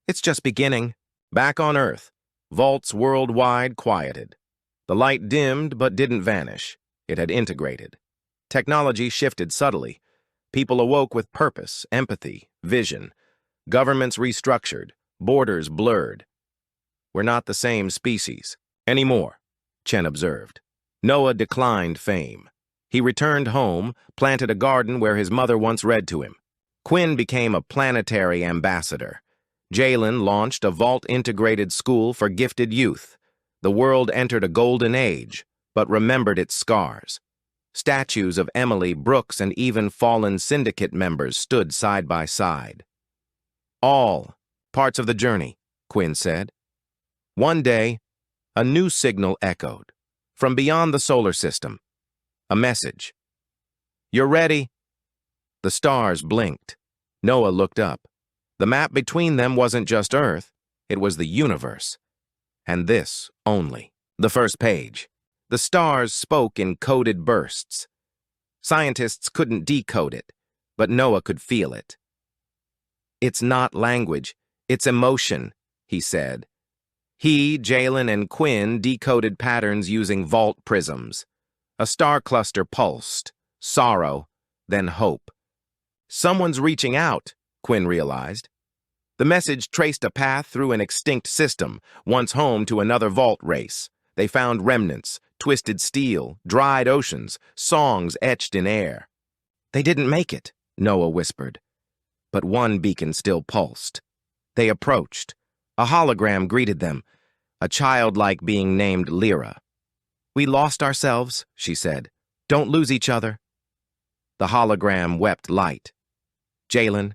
It's just beginning. Back on Earth, vaults worldwide quieted. The light dimmed but didn't vanish. It had integrated. Technology shifted subtly. People awoke with purpose, empathy, vision. Governments restructured, borders blurred. We're not the same species anymore, Chen observed. Noah declined fame. He returned home, planted a garden where his mother once read to him. Quinn became a planetary ambassador. Jalen launched a vault-integrated school for gifted youth. The world entered a golden age, but remembered its scars. Statues of Emily, Brooks, and even fallen syndicate members stood side by side. All parts of the journey, Quinn said. One day, a new signal echoed from beyond the solar system. A message. You're ready. The stars blinked. Noah looked up. The map between them wasn't just Earth, it was the universe. And this only. The first page. The stars spoke in coded bursts. Scientists couldn't decode it, but Noah could feel it. It's not language, it's emotion, he said. He, Jalen, and Quinn decoded patterns using vault prisms. A star cluster pulsed, sorrow, then hope. Someone's reaching out, Quinn realized. The message traced a path through an extinct system, once home to another vault race. They found remnants, twisted steel, dried oceans, songs etched in air. They didn't make it, Noah whispered. But one beacon still pulsed. They approached. A hologram greeted them, a childlike being named Lyra. We lost ourselves, she said. Don't lose each other. The hologram wept light. Jalen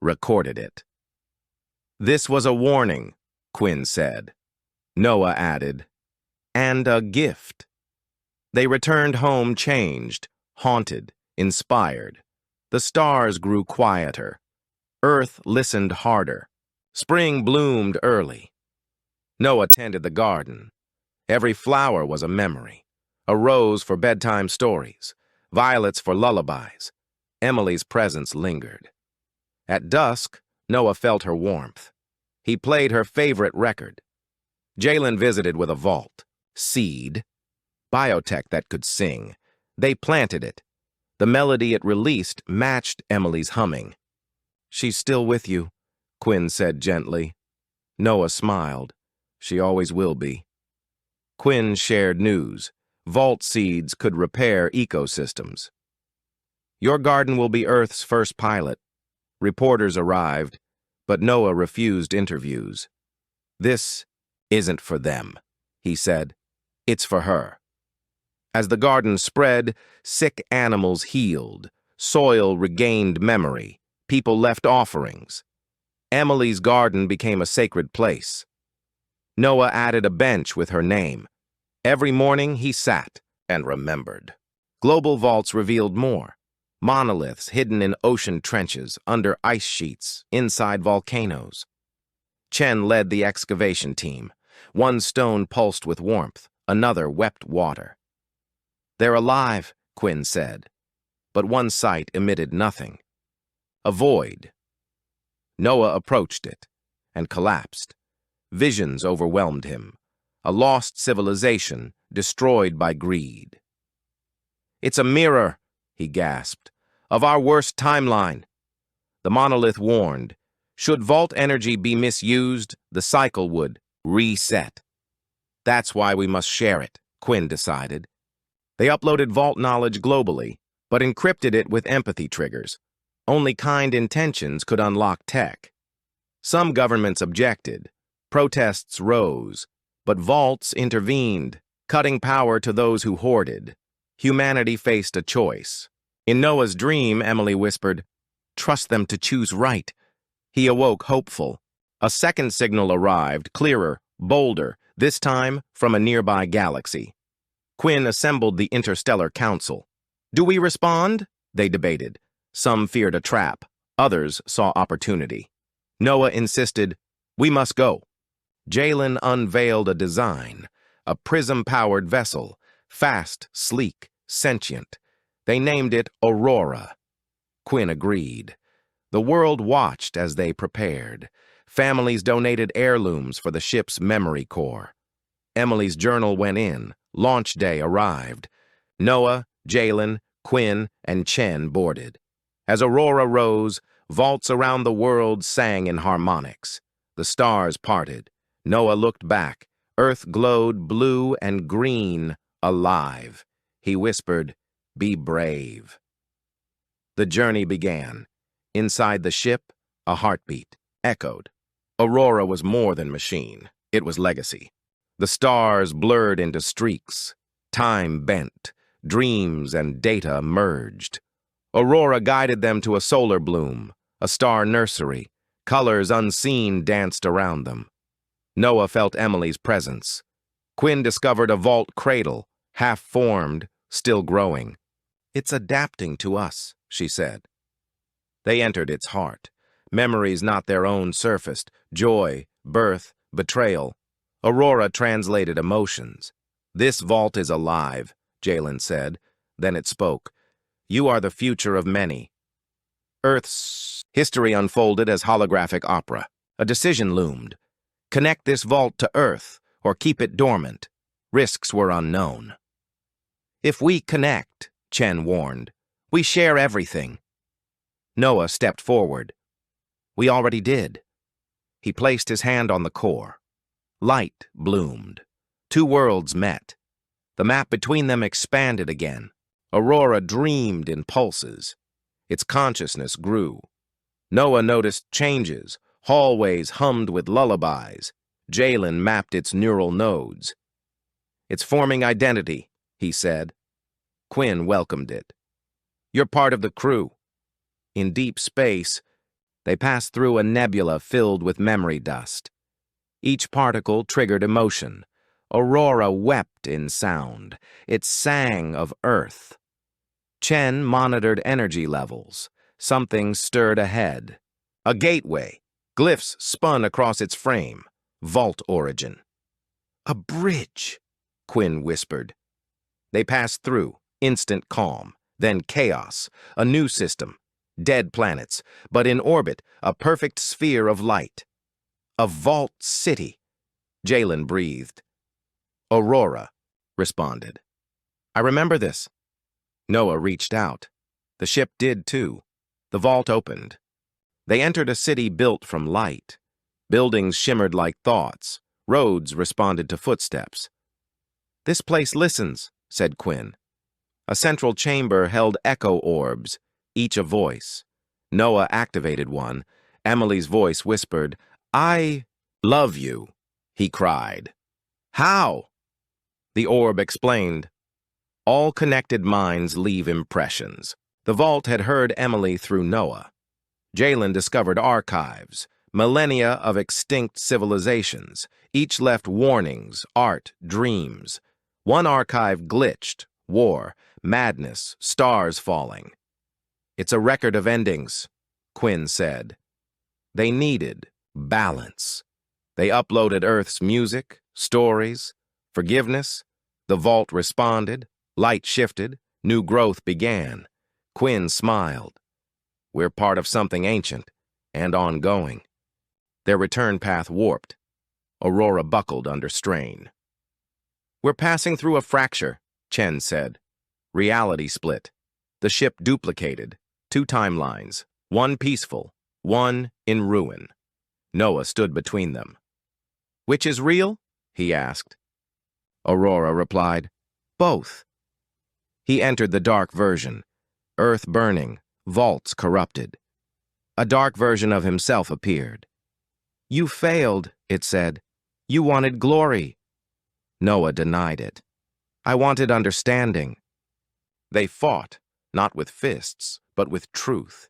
recorded it. This was a warning, Quinn said. Noah added, and a gift. They returned home changed, haunted, inspired. The stars grew quieter. Earth listened harder. Spring bloomed early. Noah tended the garden. Every flower was a memory. A rose for bedtime stories, violets for lullabies. Emily's presence lingered. At dusk, Noah felt her warmth. He played her favorite record. Jalen visited with a vault. Seed. Biotech that could sing. They planted it. The melody it released matched Emily's humming. She's still with you, Quinn said gently. Noah smiled. She always will be. Quinn shared news. Vault seeds could repair ecosystems. Your garden will be Earth's first pilot. Reporters arrived, but Noah refused interviews. This isn't for them, he said. It's for her. As the garden spread, sick animals healed. Soil regained memory. People left offerings. Emily's garden became a sacred place. Noah added a bench with her name. Every morning he sat and remembered. Global vaults revealed more. Monoliths hidden in ocean trenches, under ice sheets, inside volcanoes. Chen led the excavation team. One stone pulsed with warmth, another wept water. They're alive, Quinn said. But one site emitted nothing. A void. Noah approached it and collapsed. Visions overwhelmed him. A lost civilization destroyed by greed. It's a mirror, he gasped, of our worst timeline. The monolith warned. Should vault energy be misused, the cycle would reset. That's why we must share it, Quinn decided. They uploaded vault knowledge globally, but encrypted it with empathy triggers. Only kind intentions could unlock tech. Some governments objected. Protests rose, but vaults intervened, cutting power to those who hoarded. Humanity faced a choice. In Noah's dream, Emily whispered, "Trust them to choose right." He awoke hopeful. A second signal arrived, clearer, bolder, this time from a nearby galaxy. Quinn assembled the Interstellar Council. Do we respond? They debated. Some feared a trap. Others saw opportunity. Noah insisted, we must go. Jalen unveiled a design, a prism-powered vessel, fast, sleek, sentient. They named it Aurora. Quinn agreed. The world watched as they prepared. Families donated heirlooms for the ship's memory core. Emily's journal went in. Launch day arrived. Noah, Jalen, Quinn, and Chen boarded. As Aurora rose, vaults around the world sang in harmonics. The stars parted. Noah looked back. Earth glowed blue and green, alive. He whispered, "Be brave." The journey began. Inside the ship, a heartbeat echoed. Aurora was more than machine. It was legacy. The stars blurred into streaks. Time bent. Dreams and data merged. Aurora guided them to a solar bloom, a star nursery. Colors unseen danced around them. Noah felt Emily's presence. Quinn discovered a vault cradle, half-formed, still growing. "It's adapting to us," she said. They entered its heart. Memories not their own surfaced. Joy, birth, betrayal. Aurora translated emotions. "This vault is alive," Jalen said. Then it spoke. "You are the future of many." Earth's history unfolded as holographic opera. A decision loomed. Connect this vault to Earth, or keep it dormant. Risks were unknown. "If we connect," Chen warned, "we share everything." Noah stepped forward. "We already did." He placed his hand on the core. Light bloomed. Two worlds met. The map between them expanded again. Aurora dreamed in pulses. Its consciousness grew. Noah noticed changes. Hallways hummed with lullabies. Jalen mapped its neural nodes. "It's forming identity," he said. Quinn welcomed it. "You're part of the crew." In deep space, they passed through a nebula filled with memory dust. Each particle triggered emotion. Aurora wept in sound. It sang of Earth. Chen monitored energy levels. Something stirred ahead. A gateway. Glyphs spun across its frame. Vault origin. "A bridge," Quinn whispered. They passed through. Instant calm. Then chaos. A new system. Dead planets, but in orbit, a perfect sphere of light. "A vault city," Jalen breathed. "Aurora," responded. "I remember this." Noah reached out. The ship did too. The vault opened. They entered a city built from light. Buildings shimmered like thoughts. Roads responded to footsteps. "This place listens," said Quinn. A central chamber held echo orbs, each a voice. Noah activated one. Emily's voice whispered, "I love you," he cried. "How?" The orb explained. All connected minds leave impressions. The vault had heard Emily through Noah. Jalen discovered archives, millennia of extinct civilizations. Each left warnings, art, dreams. One archive glitched, war, madness, stars falling. "It's a record of endings," Quinn said. They needed balance. They uploaded Earth's music, stories, forgiveness. The vault responded. Light shifted. New growth began. Quinn smiled. "We're part of something ancient and ongoing." Their return path warped. Aurora buckled under strain. "We're passing through a fracture," Chen said. Reality split. The ship duplicated. Two timelines. One peaceful, one in ruin. Noah stood between them. "Which is real?" he asked. Aurora replied, "Both." He entered the dark version. Earth burning, vaults corrupted. A dark version of himself appeared. "You failed," it said. "You wanted glory." Noah denied it. "I wanted understanding." They fought, not with fists, but with truth.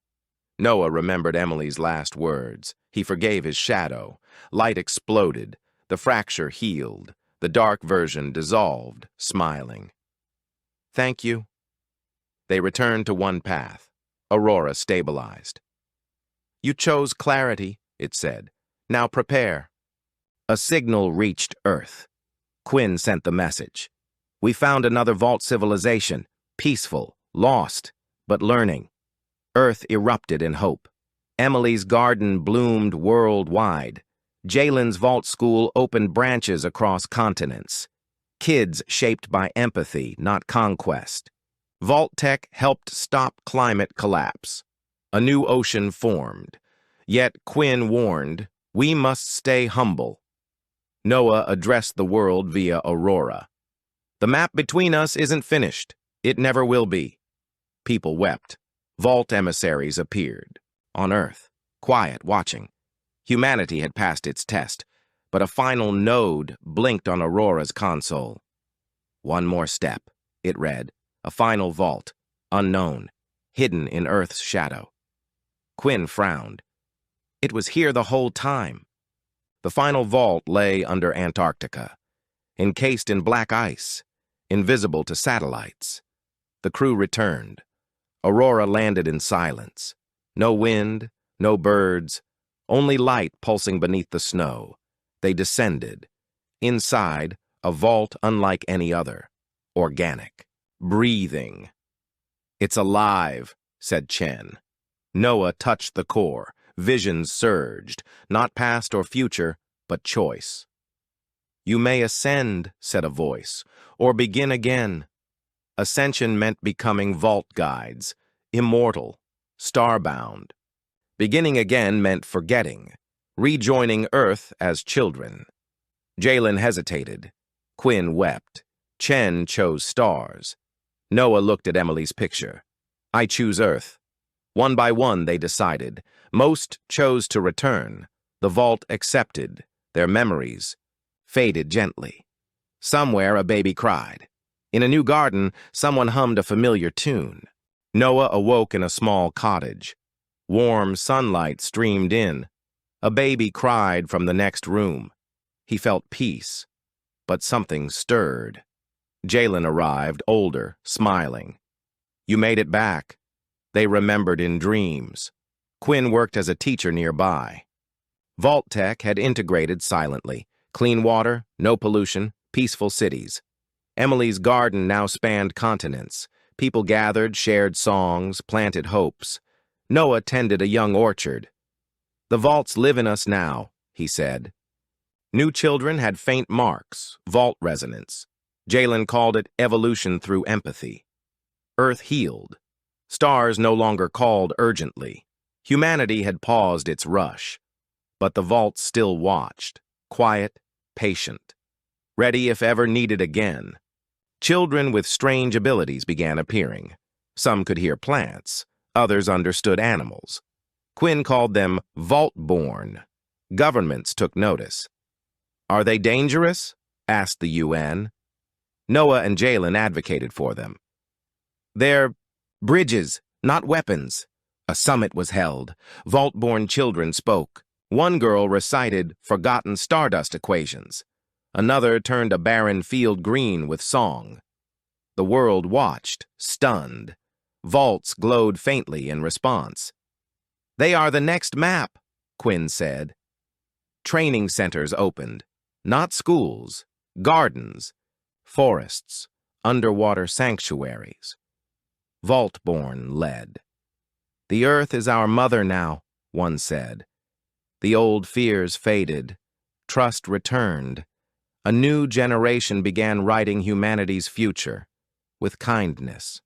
Noah remembered Emily's last words. He forgave his shadow. Light exploded. The fracture healed. The dark version dissolved, smiling. "Thank you." They returned to one path. Aurora stabilized. "You chose clarity," it said. "Now prepare." A signal reached Earth. Quinn sent the message. "We found another vault civilization, peaceful, lost, but learning." Earth erupted in hope. Emily's garden bloomed worldwide. Jalen's vault school opened branches across continents. Kids shaped by empathy, not conquest. Vault tech helped stop climate collapse. A new ocean formed. Yet Quinn warned, we must stay humble. Noah addressed the world via Aurora. The map between us isn't finished. It never will be. People wept. Vault emissaries appeared. On Earth, quiet, watching. Humanity had passed its test, but a final node blinked on Aurora's console. One more step, it read. A final vault, unknown, hidden in Earth's shadow. Quinn frowned. It was here the whole time. The final vault lay under Antarctica, encased in black ice, invisible to satellites. The crew returned. Aurora landed in silence. No wind, no birds, only light pulsing beneath the snow. They descended. Inside, a vault unlike any other. Organic. Breathing. It's alive, said Chen. Noah touched the core. Visions surged. Not past or future, but choice. You may ascend, said a voice, or begin again. Ascension meant becoming vault guides, immortal, starbound. Beginning again meant forgetting, rejoining Earth as children. Jalen hesitated. Quinn wept. Chen chose stars. Noah looked at Emily's picture. I choose Earth. One by one, they decided. Most chose to return. The vault accepted. Their memories faded gently. Somewhere, a baby cried. In a new garden, someone hummed a familiar tune. Noah awoke in a small cottage. Warm sunlight streamed in. A baby cried from the next room. He felt peace, but something stirred. Jalen arrived, older, smiling. You made it back. They remembered in dreams. Quinn worked as a teacher nearby. Vault tech had integrated silently. Clean water, no pollution, peaceful cities. Emily's garden now spanned continents. People gathered, shared songs, planted hopes. Noah tended a young orchard. The vaults live in us now, he said. New children had faint marks, vault resonance. Jalen called it evolution through empathy. Earth healed. Stars no longer called urgently. Humanity had paused its rush. But the vaults still watched, quiet, patient, ready if ever needed again. Children with strange abilities began appearing. Some could hear plants, others understood animals. Quinn called them vault-born. Governments took notice. Are they dangerous? Asked the UN. Noah and Jalen advocated for them. They're bridges, not weapons. A summit was held. Vault-born children spoke. One girl recited forgotten stardust equations. Another turned a barren field green with song. The world watched, stunned. Vaults glowed faintly in response. They are the next map, Quinn said. Training centers opened. Not schools, gardens, forests, underwater sanctuaries. Vault-born led. The Earth is our mother now, one said. The old fears faded. Trust returned. A new generation began writing humanity's future, with kindness.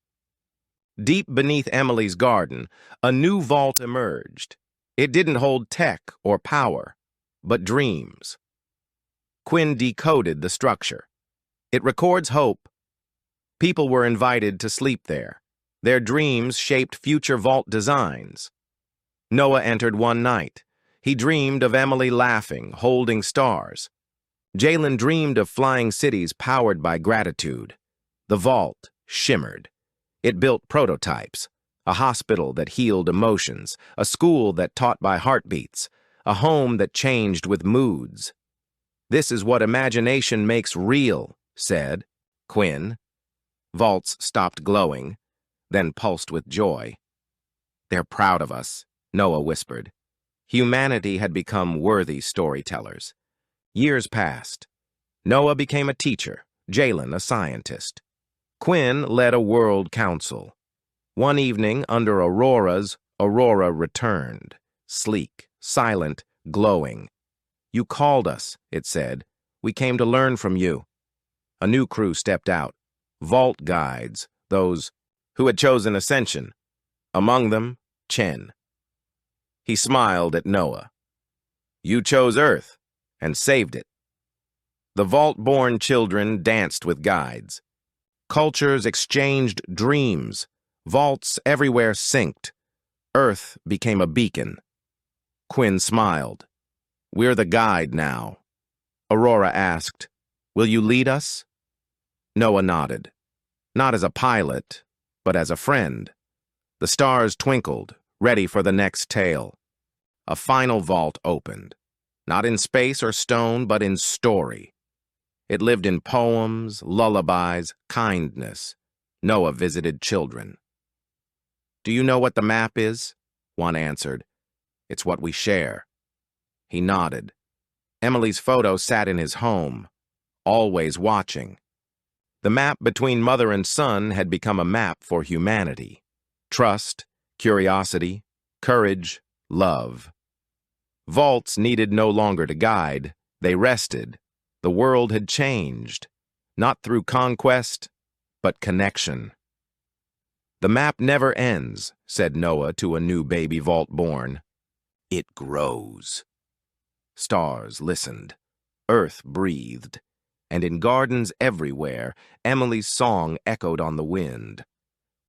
Deep beneath Emily's garden, a new vault emerged. It didn't hold tech or power, but dreams. Quinn decoded the structure. It records hope. People were invited to sleep there. Their dreams shaped future vault designs. Noah entered one night. He dreamed of Emily laughing, holding stars. Jalen dreamed of flying cities powered by gratitude. The vault shimmered. It built prototypes, a hospital that healed emotions, a school that taught by heartbeats, a home that changed with moods. This is what imagination makes real, said Quinn. Vaults stopped glowing, then pulsed with joy. They're proud of us, Noah whispered. Humanity had become worthy storytellers. Years passed. Noah became a teacher, Jalen a scientist. Quinn led a world council. One evening, under Aurora returned, sleek, silent, glowing. "You called us," it said. "We came to learn from you." A new crew stepped out. Vault guides, those who had chosen ascension. Among them, Chen. He smiled at Noah. "You chose Earth and saved it." The vault-born children danced with guides. Cultures exchanged dreams. Vaults everywhere synced. Earth became a beacon. Quinn smiled. "We're the guide now." Aurora asked, "Will you lead us?" Noah nodded. Not as a pilot, but as a friend. The stars twinkled, ready for the next tale. A final vault opened. Not in space or stone, but in story. It lived in poems, lullabies, kindness. Noah visited children. "Do you know what the map is?" One answered. "It's what we share." He nodded. Emily's photo sat in his home, always watching. The map between mother and son had become a map for humanity. Trust, curiosity, courage, love. Vaults needed no longer to guide. They rested. The world had changed, not through conquest, but connection. "The map never ends," said Noah to a new baby vault born. "It grows." Stars listened. Earth breathed. And in gardens everywhere, Emily's song echoed on the wind.